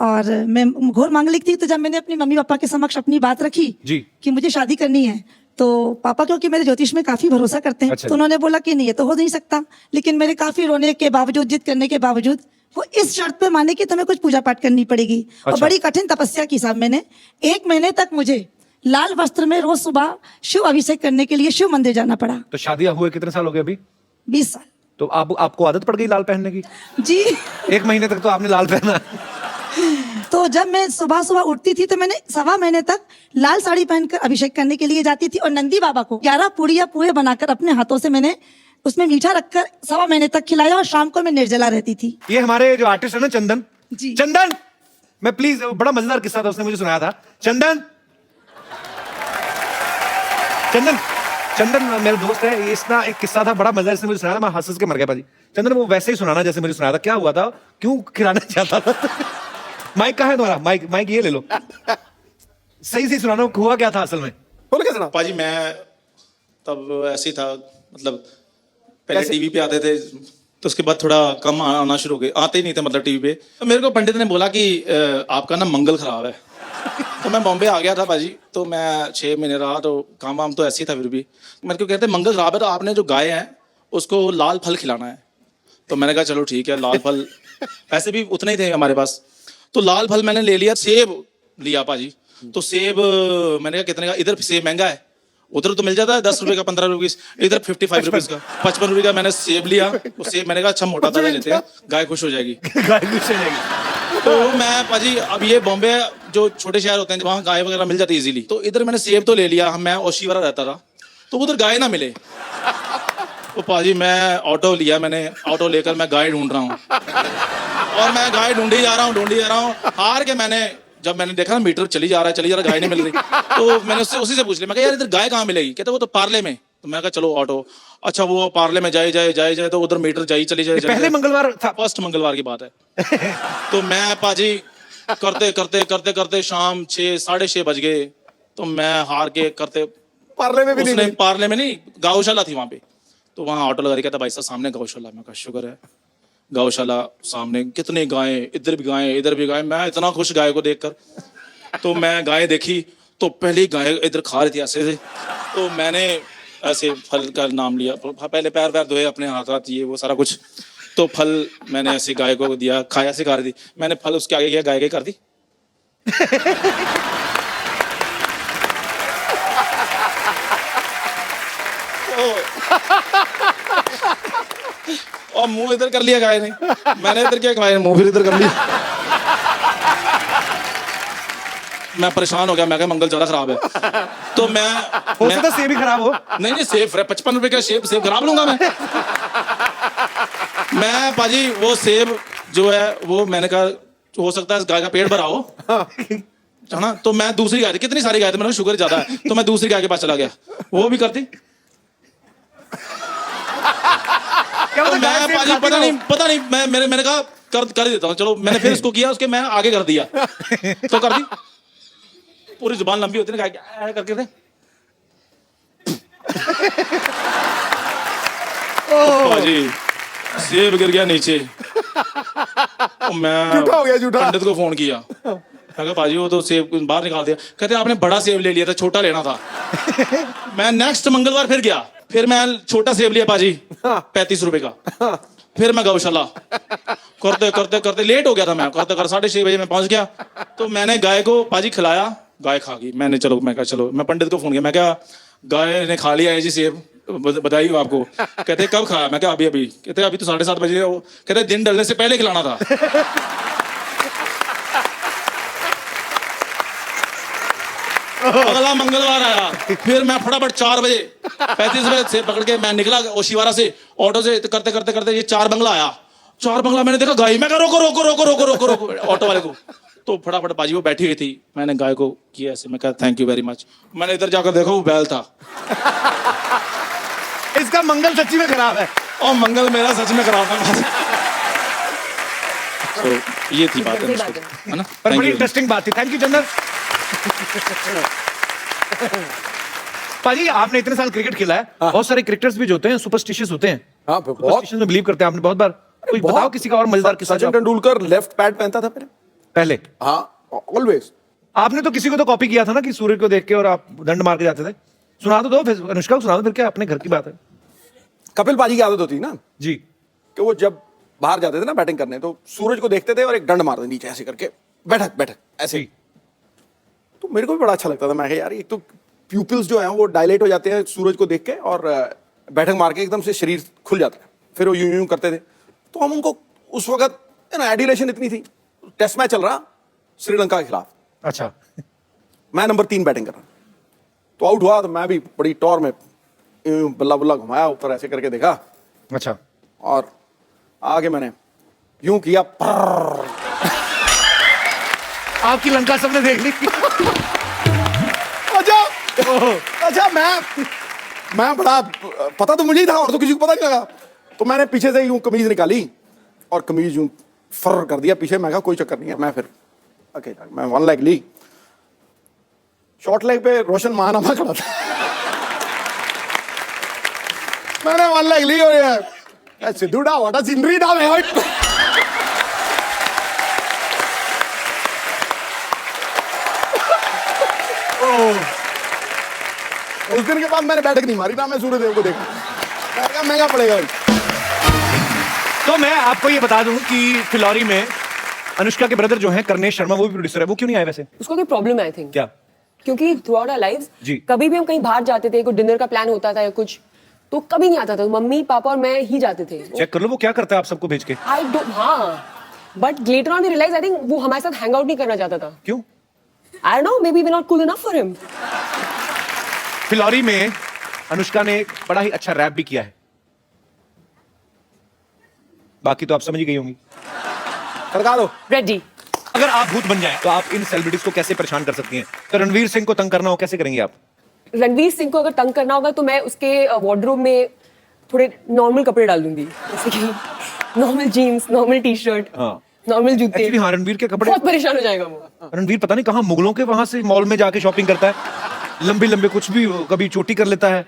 और मैं घोर मांगलिक थी। तो जब मैंने अपनी मम्मी पापा के समक्ष अपनी बात रखी जी कि मुझे शादी करनी है, तो पापा क्योंकि मेरे ज्योतिष में काफी भरोसा करते हैं, अच्छा तो उन्होंने बोला कि नहीं, ये तो हो नहीं सकता। लेकिन मेरे काफी रोने के बावजूद, जिद करने के बावजूद, वो इस शर्त पे माने कि तुम्हें कुछ पूजा पाठ करनी पड़ेगी। और अच्छा। बड़ी कठिन तपस्या की साहब मैंने। 1 महीने तक मुझे लाल वस्त्र में रोज सुबह शिव अभिषेक करने के लिए शिव मंदिर जाना पड़ा। तो शादियां हुए कितने साल हो गए अभी? 20 साल। तो आपको आदत पड़ गई लाल पहनने की? जी। 1 महीने तक तो आपने लाल पहना। तो जब मैं सुबह सुबह उठती थी तो मैंने 1.25 महीने तक लाल साड़ी पहनकर अभिषेक करने के लिए जाती थी, और नंदी बाबा को 11 पूड़ियां पूरे बनाकर अपने हाथों से मैंने उसमें मीठा रखकर 1.25 महीने तक खिलाया, और शाम को मैं निर्जला रहती थी। ये हमारे जो आर्टिस्ट है ना, चंदन जी। चंदन, मैं प्लीज, बड़ा मजेदार किस्सा था, उसने मुझे सुनाया था। चंदन चंदन चंदन मेरा दोस्त है, ये इसका एक किस्सा था, बड़ा मजेदार, इसने मुझे सुनाया था, मैं हंस के मर गया पाजी। चंदन वो वैसे ही सुनाना जैसे मुझे सुनाया था। क्या हुआ था, क्यों खिलाना चाहता था? माइक कहाँ है तुम्हारा? माइक ये ले लो, सही से सुनाना, हुआ क्या था असल में? बोल के सुना। पाजी मैं तब ऐसे ही था, मतलब पहले टीवी पे आते थे, तो उसके बाद थोड़ा कम आना शुरू हो गए, आते ही नहीं थे मतलब टीवी पे। तो मेरे को पंडित ने बोला कि आपका ना मंगल खराब है। तो मैं बॉम्बे आ गया था पाजी, तो मैं 6 महीने रहा, तो काम वाम तो ऐसे ही था। फिर भी मेरे को कहते मंगल खराब है, तो आपने जो गाय है उसको लाल फल खिलाना है। तो मैंने कहा चलो ठीक है, लाल फल, पैसे भी उतने ही थे हमारे पास, तो लाल फल मैंने ले लिया। सेब लिया पाजी, तो सेब मैंने कहा कितने का, इधर सेब महंगा है, उधर तो मिल जाता है 10 रुपए का, 15 रुपए, इधर 55 रुपीज का, 55 रुपए का मैंने सेब लिया। तो सेब मैंने कहा अच्छा मोटा ताजा लेते हैं, गाय खुश हो जाएगी। गाय खुश हो जाएगी। तो मैं पाजी, अब ये बॉम्बे जो छोटे शहर होते हैं वहाँ गाय वगैरह मिल जाती है इजीली, तो इधर मैंने सेब तो ले लिया। मैं ओशीवारा रहता था, तो उधर गाय ना मिले, तो पाजी मैं ऑटो लिया, मैंने ऑटो लेकर मैं गाय ढूंढ रहा हूँ, और मैं गाय ढूंढी जा रहा हूँ। हार के जब मैंने देखा ना मीटर चली जा रहा है, गाय नहीं मिल रही, तो मैंने उससे उसी से पूछ लिया, मैं कहा यार इधर गाय कहाँ मिलेगी? कहते वो तो पार्ले में। तो मैं कहा चलो ऑटो। अच्छा वो पार्ले में जाए तो उधर मीटर चली जाए। पहले मंगलवार था, फर्स्ट मंगलवार की बात है। तो मैं पाजी करते शाम 6 साढ़े 6 बज गए, तो मैं हार के करते पार्ले में भी नहीं, पार्ले में नहीं, गौशाला थी वहां पे, तो वहां ऑटो लगा कहता भाई साहब सामने गौशाला। मैं कहा शुक्र है, गौशाला सामने, कितनी गायें, इधर भी गायें। मैं इतना खुश गाय को देखकर, तो मैं गाय देखी, तो पहली गाय इधर खा रही थी ऐसे से, तो मैंने ऐसे फल का नाम लिया, पहले पैर धोए, अपने हाथ ये वो सारा कुछ, तो फल मैंने ऐसे गाय को दिया, खाया से खा रही थी, मैंने फल उसके आगे किया, गाय के कर दी। और मुंह इधर कर लिया गाय ने, मैंने इधर क्या गाय ने मुंह फिर इधर कर लिया। मैं परेशान हो गया, मैं कहा मंगल ज्यादा खराब है। तो हो सकता सेब ही खराब हो। नहीं सेब 55 रुपए का सेब खराब लूंगा मैं पाजी वो सेब जो है वो मैंने कहा हो सकता है गाय का पेट भरा हो, है ना। तो मैं दूसरी गाय, कितनी सारी गाय थी, मैंने शुगर ज्यादा है, तो मैं दूसरी गाय के पास चला गया, वो भी करती। तो मैं पाजी पता नहीं मैंने कहा कर देता हूँ, चलो मैंने फिर उसको किया, उसके मैं आगे कर दिया, तो कर दी। पूरी जुबान लंबी होती है ना, करके थे। पाजी सेब गिर गया नीचे, तो मैं पंडित को फोन किया, मैं कहा पाजी वो तो सेब बाहर निकाल दिया। कहते आपने बड़ा सेब ले लिया था, छोटा लेना था। मैं नेक्स्ट मंगलवार फिर गया, फिर मैं छोटा सेब लिया पाजी 35 रुपए का, फिर मैं गौशाला करते करते करते लेट हो गया था, मैं करते कर 6:30 बजे मैं पहुंच गया। तो मैंने गाय को पाजी खिलाया, गाय खा गई। मैंने चलो, मैं कहा चलो, मैं पंडित को फोन किया, मैं क्या गाय ने खा लिया है जी सेब, बधाई हो आपको। कहते कब खाया? मैं क्या अभी अभी। कहते अभी तो 7:30 बजे। कहते दिन ढलने से पहले खिलाना था। अगला मंगलवार आया, फिर मैं फटाफट 4 बजे 35 बजे से पकड़ के मैं निकला ओशिवारा से ऑटो से, करते करते करते ये 4 बंगला आया। 4 बंगला मैंने देखा गाय, मैं कहा रोको रोको रोको रोको रोको रोको ऑटो वाले को। तो फटाफट बाजी वो बैठी हुई थी, मैंने गाय को किया ऐसे, मैं कहा थैंक यू वेरी मच। मैंने इधर जाकर देखा वो बैल था। इसका मंगल सच्ची में खराब है। और मंगल मेरा सच में खराब था। तो ये थी बात है ना, पर बड़ी इंटरेस्टिंग बात थी। थैंक यू चंदन। पाजी आपने इतने साल क्रिकेट खेला है, बहुत सारे क्रिकेटर्स भी जो होते हैं सुपरस्टिशियस होते हैं। हाँ, सुपरस्टिशन में बिलीव करते हैं। आपने बहुत बार कोई बताओ किसी का और मजेदार किस्सा। सचिन तेंदुलकर लेफ्ट पैड पहनता था पहले। हाँ, ऑलवेज। आपने तो किसी को तो कॉपी किया था ना कि सूर्य को देख के और आप दंड मार के जाते थे। सुना तो दो, फिर अनुष्का को सुना दो, फिर क्या अपने घर की बात है। कपिल पाजी की आदत होती ना जी कि वो जब बाहर जाते थे ना बैटिंग करने, तो सूरज को देखते थे और एक डंड मारते नीचे ऐसे करके, बैठक बैठक ऐसे ही। तो मेरे को भी बड़ा अच्छा लगता था। मैं कहा यार, एक तो प्यूपिल्स जो हैं वो डायलेट हो जाते हैं सूरज को देख के, और बैठक मार के एकदम से शरीर खुल जाता है, फिर वो यूं यूं करते थे। तो हम उनको उस वक्त एडिलेशन इतनी थी, टेस्ट मैच चल रहा श्रीलंका के खिलाफ। अच्छा। मैं नंबर 3 बैटिंग कर रहा, तो आउट हुआ, तो मैं भी बड़ी टॉर में बल्ला बल्ला घुमाया ऊपर ऐसे करके देखा। अच्छा। और आगे मैंने यूं किया, आपकी लंका सबने देख ली। अच्छा मैं बड़ा, पता तो मुझे ही था और तो किसी को पता नहीं लगा। तो मैंने पीछे से यूं कमीज निकाली और कमीज यूं फर कर दिया पीछे। मैं कहा कोई चक्कर नहीं है। मैं फिर अकेला मैं 1 लेग ली, शॉर्ट लेग पे रोशन महानामा खड़ा था। मैंने 1 लेग ली और ये सिद्धूडा वाटा सिंदरी डाल है। उस दिन के बाद मैंने बैठक नहीं मारी ना, मैं सूर्यदेव को देखा, महंगा पड़ेगा। तो मैं आपको ये बता दूं कि फिलौरी में अनुष्का के ब्रदर जो हैं करनेश शर्मा, वो भी प्रोड्यूसर है। वो क्यों नहीं आए वैसे? उसको कोई प्रॉब्लम है आई थिंक। क्या? क्योंकि थ्रू आउट आवर लाइव्स कभी भी हम कहीं बाहर जाते थे, कोई डिनर का प्लान होता था या कुछ, तो कभी नहीं आता था। मम्मी पापा और मैं ही जाते थे। चेक कर लो वो क्या करता है आप सबको भेज के। आई डोंट, हाँ, but later on we realize I think वो हमारे साथ हैंग आउट नहीं करना चाहता था। क्यों? I don't know, maybe we not cool enough for him. Phillauri में अनुष्का ने एक बड़ा ही अच्छा रैप भी किया है, बाकी तो आप समझ ही गई होंगी। लगा दो। रेडी। अगर आप भूत बन जाएं तो आप इन सेलिब्रिटीज को कैसे परेशान कर सकती हैं? तो रणवीर सिंह को तंग करना हो कैसे करेंगे आप? रणवीर सिंह को अगर तंग करना होगा तो मैं उसके वार्डरोब में थोड़े नॉर्मल कपड़े डाल दूंगी, जैसे कि normal jeans, normal T shirt, normal जूते। एक्चुअली हाँ, रणवीर के कपड़े बहुत परेशान हो जाएगा वो। रणवीर पता नहीं कहाँ मुगलों के वहां से मॉल में जाके शॉपिंग करता है, लंबे लंबे कुछ भी, कभी चोटी कर लेता है।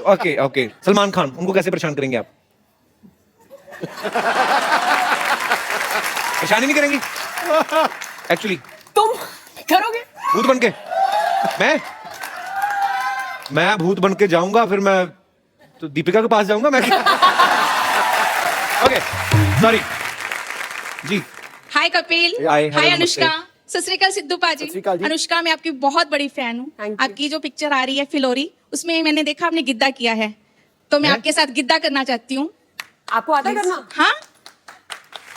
ओके ओके, सलमान खान, उनको कैसे परेशान करेंगे आप? परेशानी नहीं करेंगी एक्चुअली? तुम करोगे भूत बन के? मैं भूत बन के जाऊंगा, फिर मैं तो दीपिका के पास जाऊंगा मैं। ओके सॉरी जी। हाय कपिल। हाय अनुष्का। सत श्री अकाल सिद्धू पाजी। अनुष्का, मैं आपकी बहुत बड़ी फैन हूँ। आपकी जो पिक्चर आ रही है फिलौरी, उसमें मैंने देखा आपने गिद्दा किया है, तो मैं आपके साथ गिद्दा करना चाहती हूँ। आपको आता है करना? हाँ,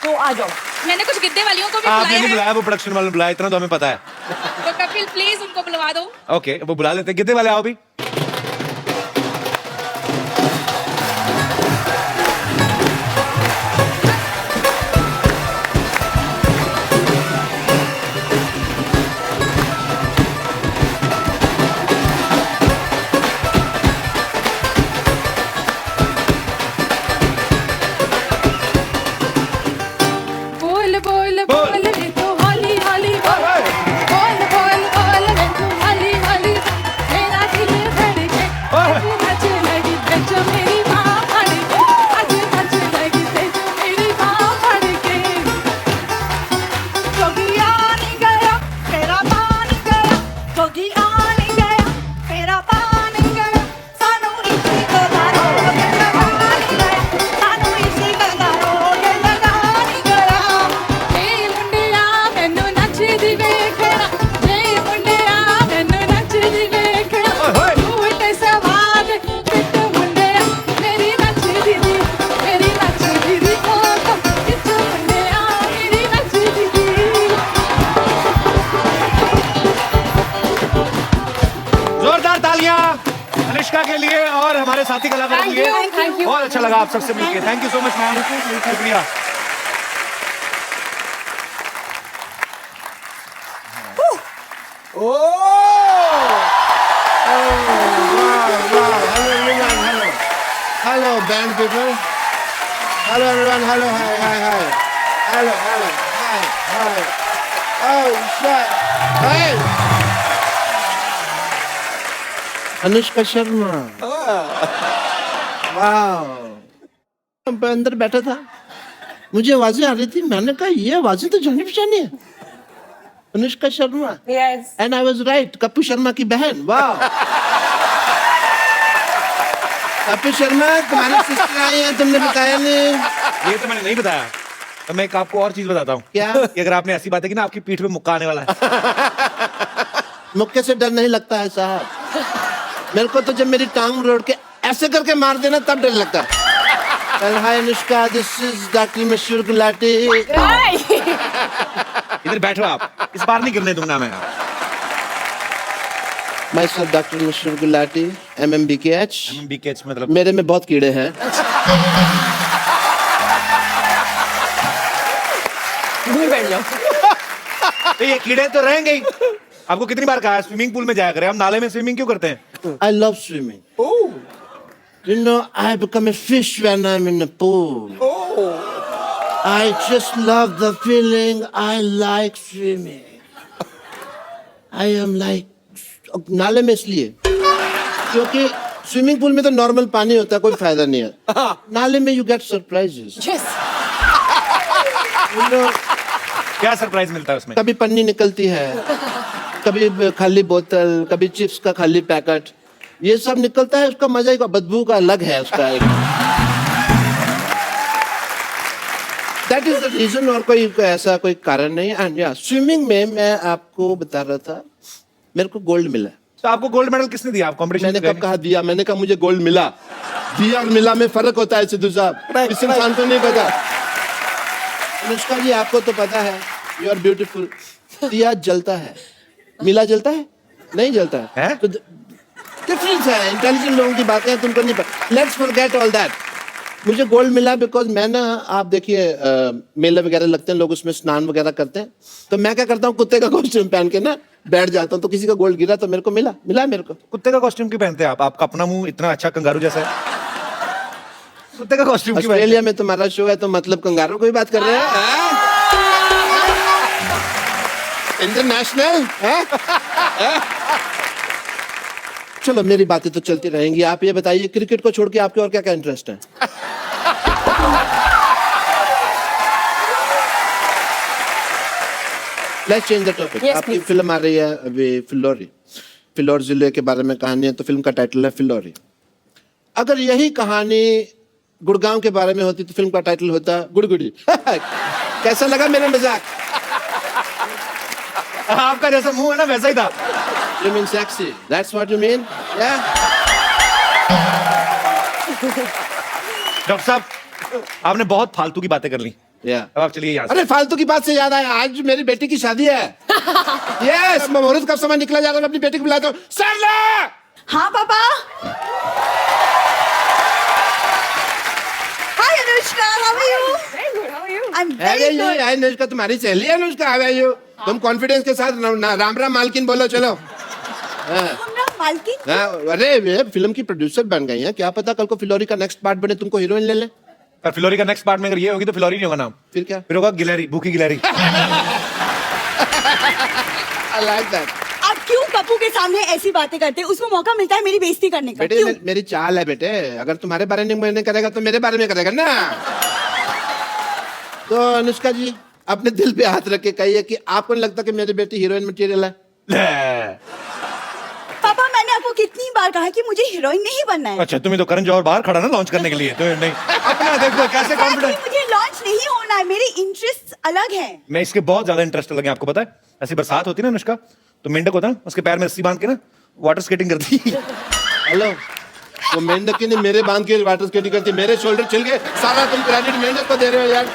तो आ जाओ। मैंने कुछ गिद्दे वालियों को भी आपने नहीं बुलाया बुलाया, वो प्रोडक्शन वाले ने बुलाया, इतना तो हमें पता है। तो कपिल प्लीज उनको बुलवा दो। ओके, वो बुला लेते हैं। गिद्दे वाले आओ भी। बोल बोल बोल रे तू हौली हौली बोल, बोल बोल बोल रे तू हौली हौली, मेरा दिल अनुष्का के लिए और हमारे साथी कलाकारों के लिए Thank you. बहुत अच्छा लगा आप सबसे मिलकर। Thank you so much ma'am, शुक्रिया। Hello, band people. Hello, everyone. Hello, hi. Hello, hi. Oh, shit. Hey. Anushka Sharma. वाह। मैं अंदर बैठा था, मुझे आवाजें आ रही थी, मैंने कहा ये आवाजें तो जानी पहचानी है, Anushka Sharma. Yes. And I was right, Kappu Sharma की बहन। वाह। कप्पू शर्मा तुम्हारी सिस्टर आई है, तुमने बताया नहीं। ये तो मैंने नहीं बताया। तो मैं एक आपको और चीज बताता हूँ। क्या? कि अगर आपने ऐसी बातें की ना, आपकी पीठ पे मुक्का आने वाला है। मुक्के से डर नहीं लगता है साहब, मेरे को तो जब मेरी टांग रोड के ऐसे करके मार देना तब डर लगता है। हाय अनुष्का, दिस इज डॉक्टर मशहूर गुलाटी। इधर बैठो आप, इस बार नहीं गिरने दूंगा मैं। माय सेल्फ डॉक्टर मशहूर गुलाटी, MMBKH। MMBKH मतलब? मेरे में बहुत कीड़े हैं। दूर बैठ जाओ। तो ये कीड़े तो रहेंगे ही। आपको कितनी बार कहा है स्विमिंग पूल में जाया करें, हम नाले में स्विमिंग क्यों करते हैं? I love swimming. Oh. You know, I become a fish when I'm in the pool. Oh. I just love the feeling. I like swimming. I am like नाले में इसलिए क्योंकि स्विमिंग पूल में तो नॉर्मल पानी होता है, कोई फायदा नहीं है। नाले में यू गेट सरप्राइजेस। क्या सरप्राइज मिलता है उसमें? कभी पन्नी निकलती है, कभी खाली बोतल, कभी चिप्स का खाली पैकेट, ये सब निकलता है। उसका मजा का बदबू का अलग है उसका एक। दैट इज द रीजन, और कोई ऐसा कोई कारण नहीं। एंड या स्विमिंग में मैं आपको बता रहा था, मेरे को गोल्ड मिला। तो आपको गोल्ड मेडल किसने दिया? आप कॉम्पिटिशन? मैंने कब कहा दिया? मैंने कहा मुझे गोल्ड मिला। दिया और मिला में फर्क होता है सिद्धू साहब, इस इंसान को नहीं पता। अनुष्का जी आपको तो पता है, यू आर ब्यूटीफुल। दिया जलता है, मिला जलता है? नहीं जलता है। तो डिफरेंस है, इंटेलिजेंट लोगों की बातें तुमको नहीं पता। Let's forget all that. मुझे गोल्ड मिला बिकॉज मैं ना, आप देखिए मेले वगैरह लगते हैं, लोग उसमें स्नान वगैरह करते हैं, तो मैं क्या करता हूँ, कुत्ते का कॉस्ट्यूम पहन के ना बैठ जाता हूँ, तो किसी का गोल्ड गिरा तो मेरे को मिला मेरे को। कुत्ते का कॉस्ट्यूम क्यों पहनते हैं आप? आपका अपना मुंह इतना अच्छा कंगारू जैसा है, कुत्ते का कॉस्ट्यूम क्यों? ऑस्ट्रेलिया में तुम्हारा शो है तो मतलब कंगारू को ही बात कर रहे हैं? इंटरनेशनल। चलो मेरी बातें तो चलती रहेंगी, आप ये बताइए क्रिकेट को छोड़ के आपके और क्या क्या इंटरेस्ट है? Let's change the topic. आपकी फिल्म आ रही है अभी, फिलौर जिले के बारे में कहानी है, तो फिल्म का टाइटल है फिलौरी। अगर यही कहानी गुड़गांव के बारे में होती तो फिल्म का टाइटल होता गुड़गुड़ी। कैसा लगा मेरा मजाक? आपका जैसा मुंह है ना वैसा ही था। You mean sexy? That's what you mean? Yeah. Doctor साहब, आपने बहुत फालतू की बातें कर ली। अब आप चलिए यहाँ से। अरे फालतू की बात से याद आया, आज मेरी बेटी की शादी है। यस, मुहूर्त का समय निकला जा रहा है, मैं अपनी बेटी को बुलाता हूँ। सरला! हाँ पापा। Hi Anushka, how are you? Very good. How are you? I am very good. Anushka तुम्हारी सहेली है अनुष्का, हाउ आर यू? तुम कॉन्फिडेंस के साथ राम राम मालकिन बोलो, चलो। मालकिन? अरे ये फिल्म की प्रोड्यूसर बन गई है, क्या पता कल को फिलौरी का नेक्स्ट पार्ट बने, तुमको हीरोइन ले ले। पर फिलौरी का नेक्स्ट पार्ट में अगर ये होगी तो फिलौरी नहीं होगा नाम, फिर क्या? फिर होगा गिलहरी, भूखी गिलहरी। I like that. आप क्यों पप्पू के सामने ऐसी बातें करते हैं? उसको मौका मिलता है मेरी बेइज्जती करने का। बेटे मेरी चाल है बेटे, अगर तुम्हारे बारे में करेगा तो मेरे बारे में करेगा ना। तो अनुष्का जी अपने दिल पे हाथ रख के कहिए कि आपको नहीं लगता कि मेरी बेटी हीरोइन मटेरियल है? पापा मैंने आपको कितनी बार कहा कि मुझे हीरोइन नहीं बनना है। अच्छा, तुम्हें तो करण जौहर बाहर खड़ा ना लॉन्च करने के लिए, तो नहीं अपना देखो कैसे कॉन्फिडेंस। मुझे लॉन्च नहीं होना है, मेरे इंटरेस्ट अलग हैं। मैं इसके बहुत ज्यादा इंटरेस्ट लगे, आपको पता है? ऐसी बरसात होती ना अनुष्का, तो मेंढक होता ना, उसके पैर में रस्सी बांध के ना वाटर स्केटिंग करती। हेलो, वो मेंढक की नहीं, मेरे बांध के वाटर स्केटिंग करती, मेरे शोल्डर छिल गए, सारा तुम क्रेडिट मेंढक को दे रहे हो यार।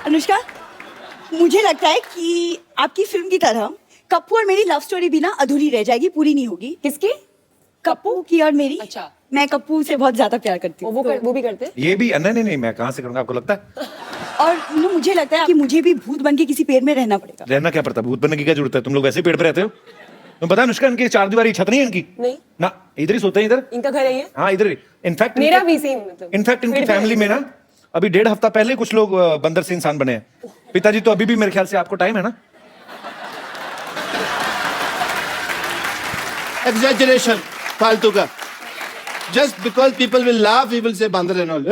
अनुष्का, मुझे लगता है कि आपकी फिल्म की तरह कप्पू और मेरी लव स्टोरी भी ना अधूरी रह जाएगी, पूरी नहीं होगी। किसकी? कप्पू की और मेरी। अच्छा। मैं कप्पू से बहुत ज्यादा प्यार करती हूँ। वो भी करते हैं? ये भी नहीं मैं कहाँ से करूंगा, आपको लगता है? और मुझे लगता है कि मुझे भी भूत बन के किसी पेड़ में रहना पड़ेगा। रहना क्या पड़ता है, भूत बनने की क्या जरूरत है? तुम लोग वैसे ही पेड़ पे रहते हो। तुम पता है अनुष्का, इनकी 4 दीवारी छत नहीं है इनकी। नहीं ना, इधर ही सोते हैं, इधर। इनका घर है ये? हाँ इधर ही। इनफैक्ट मेरा भी सेम मतलब। इनफैक्ट इनकी फैमिली में ना अभी 1.5 हफ्ता पहले कुछ लोग बंदर से इंसान बने हैं। पिताजी तो अभी भी मेरे ख्याल से, आपको टाइम है ना? एग्जैजरेशन फालतू का। Just because people will laugh we will say बंदर एंड ऑल।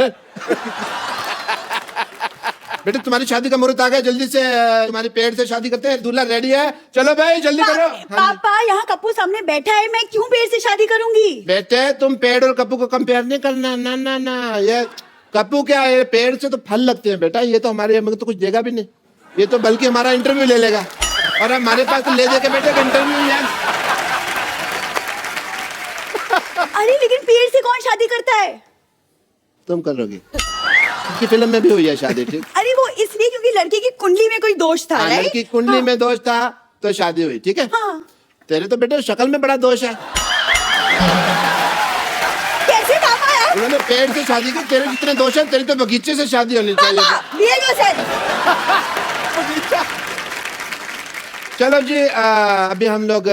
बेटा तुम्हारी शादी का मुहूर्त आ गया, जल्दी से तुम्हारे पेड़ से शादी करते हैं। दूल्हा रेडी है, चलो भाई जल्दी करो। पापा यहाँ कप्पू सामने बैठा है, मैं क्यों पेड़ से शादी करूंगी? बेटे तुम पेड़ और कप्पू को कंपेयर नहीं करना। ना ना ना, ये कप्पू क्या है, पेड़ से तो फल लगते हैं बेटा। ये तो हमारे हमें तो कुछ देगा भी नहीं, ये तो बल्कि हमारा इंटरव्यू ले लेगा। और हमारे पास तो ले दे के बेटे इंटरव्यू यार। अरे लेकिन पेड़ से कौन शादी करता है? तुम करोगी, की फिल्म में भी हुई है शादी, ठीक? अरे वो इसलिए क्योंकि लड़के की कुंडली में कोई दोष था। हाँ, लड़की कुंडली में दोष था तो शादी हुई, ठीक है? हाँ। तेरे तो बेटे शक्ल में बड़ा दोष है। कैसे पापा यार? उन्होंने पेड़ से शादी की, तेरे जितने दोष हैं तेरी तो बगीचे से शादी होनी चाहिए। लिए दो सर। चलो जी, अभी हम लोग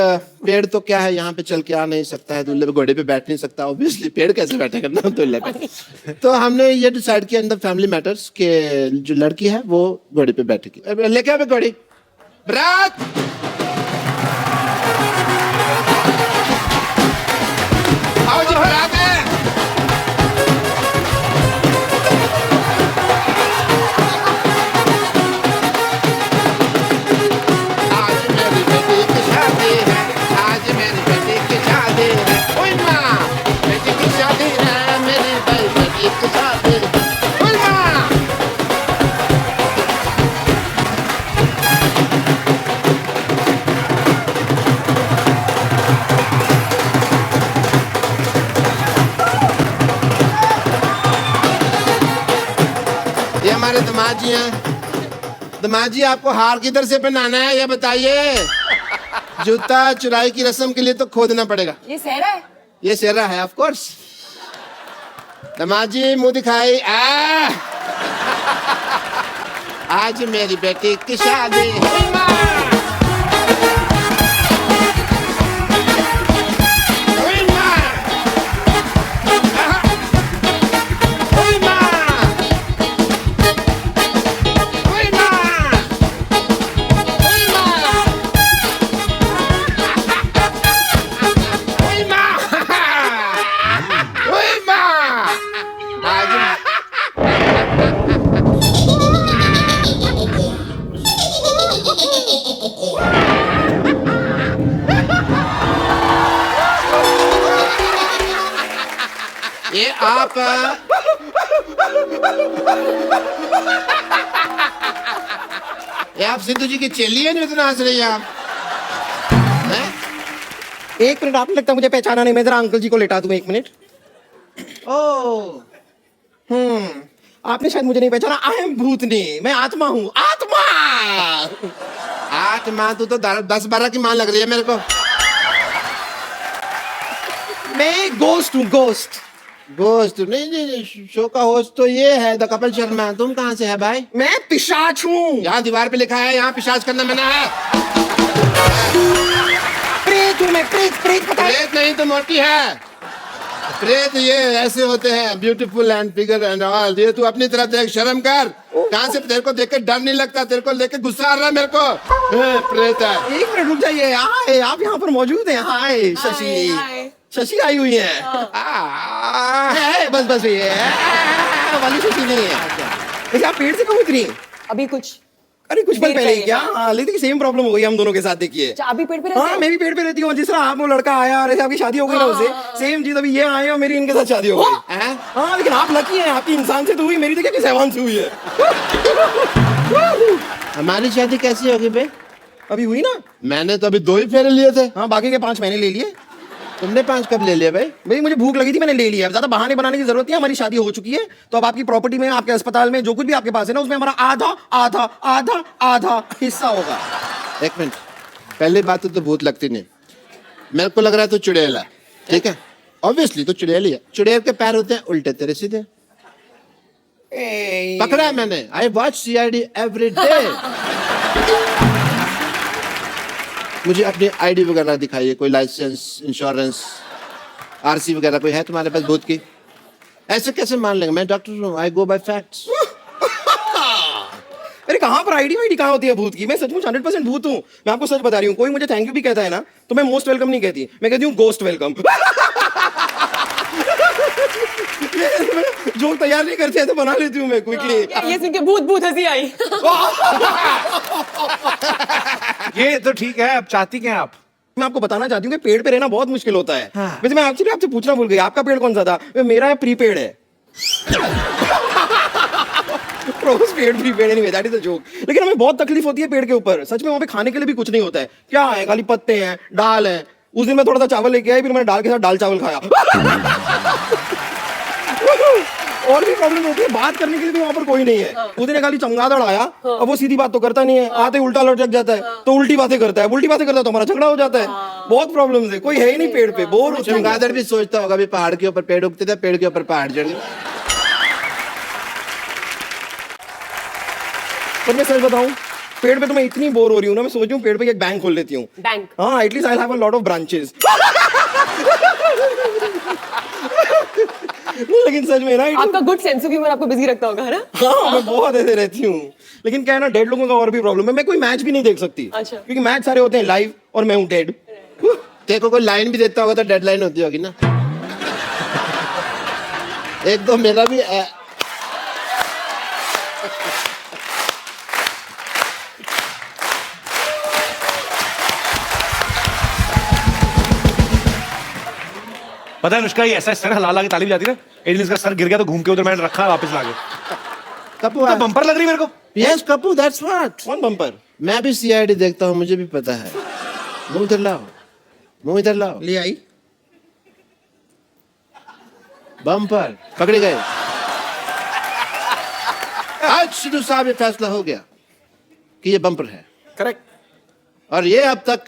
पेड़ तो क्या है, यहाँ पे चल के आ नहीं सकता है, दूल्हे पे घोड़े पे बैठ नहीं सकता ऑब्वियसली। पेड़ कैसे बैठेगा ना दूल्हे पे? तो हमने ये डिसाइड किया इन द फैमिली मैटर्स के जो लड़की है वो घोड़े पे बैठेगी। लेके आओ घोड़ी, बरात। आओ जी बरात है। ये हमारे दामाद जी हैं। दामाद जी आपको हार किधर से पहनाना है ये बताइए। जूता चुराई की रस्म के लिए तो खोदना पड़ेगा। ये सेहरा है? ये सेहरा है ऑफ कोर्स। दामाद जी मुंह दिखाई। आज मेरी बेटी की शादी। ये आप सिद्धू जी की चेली है, नहीं इतना हंस रही है आप? एक मिनट, आपको लगता है मुझे पहचाना नहीं? मैं जरा अंकल जी को लेटा दूं, 1 मिनट। आपने शायद मुझे नहीं पहचाना। आई एम भूतनी, मैं आत्मा हूँ। आत्मा तू तो 10-12 की मां लग रही है मेरे को। मैं गोस्ट हूँ, गोस्ट। गोस्ट नहीं, शो का होस्ट तो ये है द कपिल शर्मा। तुम कहाँ से है भाई? मैं पिशाच हूँ। यहाँ दीवार पे लिखा है यहाँ पिशाच करना मना है। प्रेत हूँ मैं, प्रेत पता है? प्रेत नहीं तो मोटी है। प्रेत ये ऐसे होते हैं, beautiful and figure and all. ये तू अपनी तरह देख, शर्म कर। कहाँ से तेरे को देख के डर नहीं लगता? तेरे को लेके गुस्सा आ रहा है मेरे को। प्रेत है। 1 मिनट रुक जाइए। हाय, आप यहाँ पर मौजूद हैं? हाय शशि, शशि आई हुई है। बस ये वाली शशि नहीं है। वैसे आप पेड़ से क्यों उतरी? अभी कुछ अरे कुछ पल पहले ही क्या? हाँ, लेकिन सेम प्रॉब्लम हो गई हम दोनों के साथ। देखिए अभी पेड़ पे रहते हाँ, मैं भी पेड़ पे रहती हूँ। जिस तरह आप वो लड़का आया और ऐसे आपकी शादी हो गई ना उससे, सेम चीज अभी ये आए और मेरी इनके साथ शादी हो गई। हाँ, लेकिन आप लकी हैं, आपकी इंसान से तो हुई, मेरी तो क्या किसी हैवान से हुई है। हमारी शादी कैसी होगी बे? अभी हुई ना। मैंने तो अभी 2 ही फेरे लिए थे। हाँ, बाकी के 5 मैंने ले लिए। तुमने 5 कब ले लिया भाई? मुझे भूख लगी थी, मैंने ले लिया। ज्यादा बहाने बनाने की जरूरत नहीं है, हमारी शादी हो चुकी है। तो अब आपकी प्रॉपर्टी में, आपके अस्पताल में जो कुछ भी आपके पास है ना, उसमें हमारा आधा आधा आधा आधा हिस्सा होगा। 1 मिनट, पहली बात तो भूत लगती नहीं, मेरे को लग रहा है तू चुड़ैल है। ठीक है ऑब्वियसली तो चुड़ैल ही है। चुड़ैल के पैर होते हैं उल्टे तेरे सीधे। पकड़ा है मैंने। I watch CID every day. मुझे अपनी ID वगैरह दिखाइए, कोई लाइसेंस, इंश्योरेंस, RC वगैरह कोई है तुम्हारे पास भूत की? ऐसे कैसे मान लेंगे? मैं डॉक्टर हूँ, आई गो बाय फैक्ट्स। अरे कहाँ पर आईडी वाईडी कहाँ होती है भूत की? मैं सचमुच 100% भूत हूँ। मैं आपको सच बता रही हूँ। कोई मुझे थैंक यू भी कहता है ना तो मैं मोस्ट वेलकम नहीं कहती, मैं कहती हूँ गोस्ट वेलकम। जोक तैयार नहीं करते हैं तो बना लेती हूँ मैं क्विकली। ये सुन के भूत भूत हंसी आई। ये तो ठीक है, अब चाहती क्या आप? मैं आपको बताना चाहती हूँ कि पेड़ पे रहना बहुत मुश्किल होता है। वैसे मैं एक्चुअली आपसे पूछना भूल गई, आपका पेड़ कौन सा था? मेरा प्रीपेड है। पेड़ प्रीपेड नहीं, दैट इज अ जोक। लेकिन हमें बहुत तकलीफ होती है पेड़ के ऊपर। सच में वहाँ पे खाने के लिए भी कुछ नहीं होता है। क्या है? खाली पत्ते हैं, दाल है। उस दिन मैं थोड़ा सा चावल लेके आई, फिर मैंने दाल के साथ दाल चावल खाया। और भी प्रॉब्लम होती है, बात करने के लिए भी वहाँ पर कोई नहीं है। उस दिन खाली चमगादड़ आया, अब वो सीधी बात तो करता नहीं है, आते उल्टा लटक जाता है, तो उल्टी बातें करता है, उल्टी बातें करता है तो हमारा झगड़ा हो जाता है। बहुत प्रॉब्लम्स है, कोई है ही नहीं पेड़ पे, बोर हो। चमगादड़ भी सोचता होगा भी पहाड़ के ऊपर पेड़ उगते थे, पेड़ के ऊपर पहाड़ चढ़ गए। पर मैं सच बताऊं, पेड़ पे तो मैं इतनी बोर हो रही हूँ ना, मैं सोच रही हूँ पेड़ पे एक बैंक खोल लेती हूँ। बैंक? हाँ, at least I have a lot of branches. लेकिन सच में ना आपका गुड सेंस ऑफ ह्यूमर आपको बिजी रखता होगा, है ना? हाँ, मैं बहुत ऐसे रहती हूँ। लेकिन क्या है ना, डेड लोगों का और भी प्रॉब्लम है, मैं कोई मैच भी नहीं देख सकती। अच्छा। क्योंकि मैच सारे होते हैं लाइव और मैं हूँ डेड। देखो कोई लाइन भी देता होगा तो डेडलाइन होती होगी ना। एक दो मेरा भी पता है अनुष्का, ये ऐसा सर हला के ताली बजाती है ना, एक दिन इसका सर गिर गया तो घूम के उधर मैंने रखा वापस लाके। कपूर तो बम्पर लग रही मेरे को। Yes Kapoor, that's what. कौन बम्पर? मैं भी CID देखता हूँ, मुझे भी पता है। मुंह इधर लाओ, मुंह इधर लाओ। ले आई बम्पर पकड़े गए। आज सिद्धू साहब ये फैसला हो गया कि ये बम्पर है। करेक्ट। और ये अब तक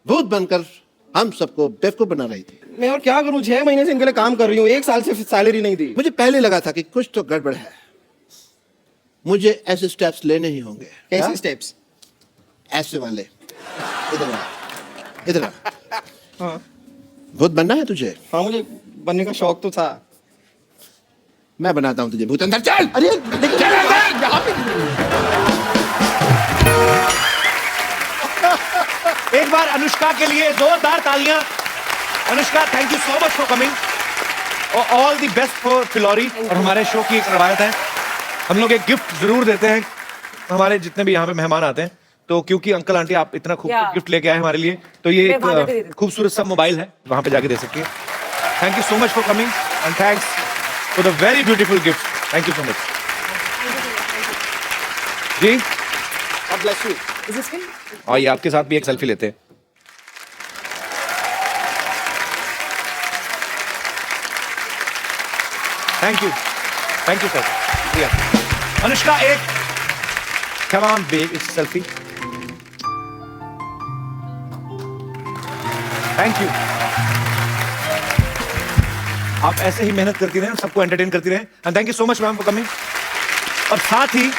भूत बनकर हम सबको बेवकूफ बना रही थी। मैं और क्या करूं, 6 महीने से इनके लिए काम कर रही हूँ, 1 साल से सैलरी नहीं दी। मुझे पहले लगा था कि कुछ तो गड़बड़ है, मुझे ऐसे स्टेप्स लेने ही होंगे। कैसे स्टेप्स? ऐसे वाले। इधर आ, इधर आ। हाँ। भूत बनना है तुझे? हाँ, मुझे बनने का शौक तो था। मैं बनाता हूँ तुझे भूत। अंदर चल। अरे एक बार अनुष्का के लिए जोरदार तालियां। Anushka, thank you so much for coming और all the best for Phillauri. और हमारे शो की एक रवायत है, हम लोग एक गिफ्ट जरूर देते हैं हमारे जितने भी यहाँ पे मेहमान आते हैं। तो क्योंकि अंकल आंटी आप इतना खूबसूरत गिफ्ट लेके आए हमारे लिए, तो ये एक खूबसूरत सा मोबाइल है, वहां पे जाके दे सकती है। Thank you so much for coming and thanks for the very beautiful gift. Thank you so much जी। God bless you. Is this me? और ये आपके साथ भी एक सेल्फी लेते हैं। Thank you sir. अनुष्का एक come on babe, it's selfie. Thank you. आप ऐसे ही मेहनत करती रहें, सबको एंटरटेन करती रहें and thank you so much ma'am for coming. और साथ ही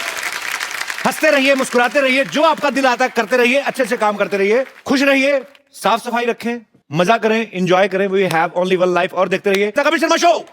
हंसते रहिए, मुस्कुराते रहिए, जो आपका दिल आता है करते रहिए, अच्छे अच्छे काम करते रहिए, खुश रहिए, साफ सफाई रखें, मजा करें, एंजॉय करें। We have only one life. और देखते रहिए द कपिल शर्मा शो।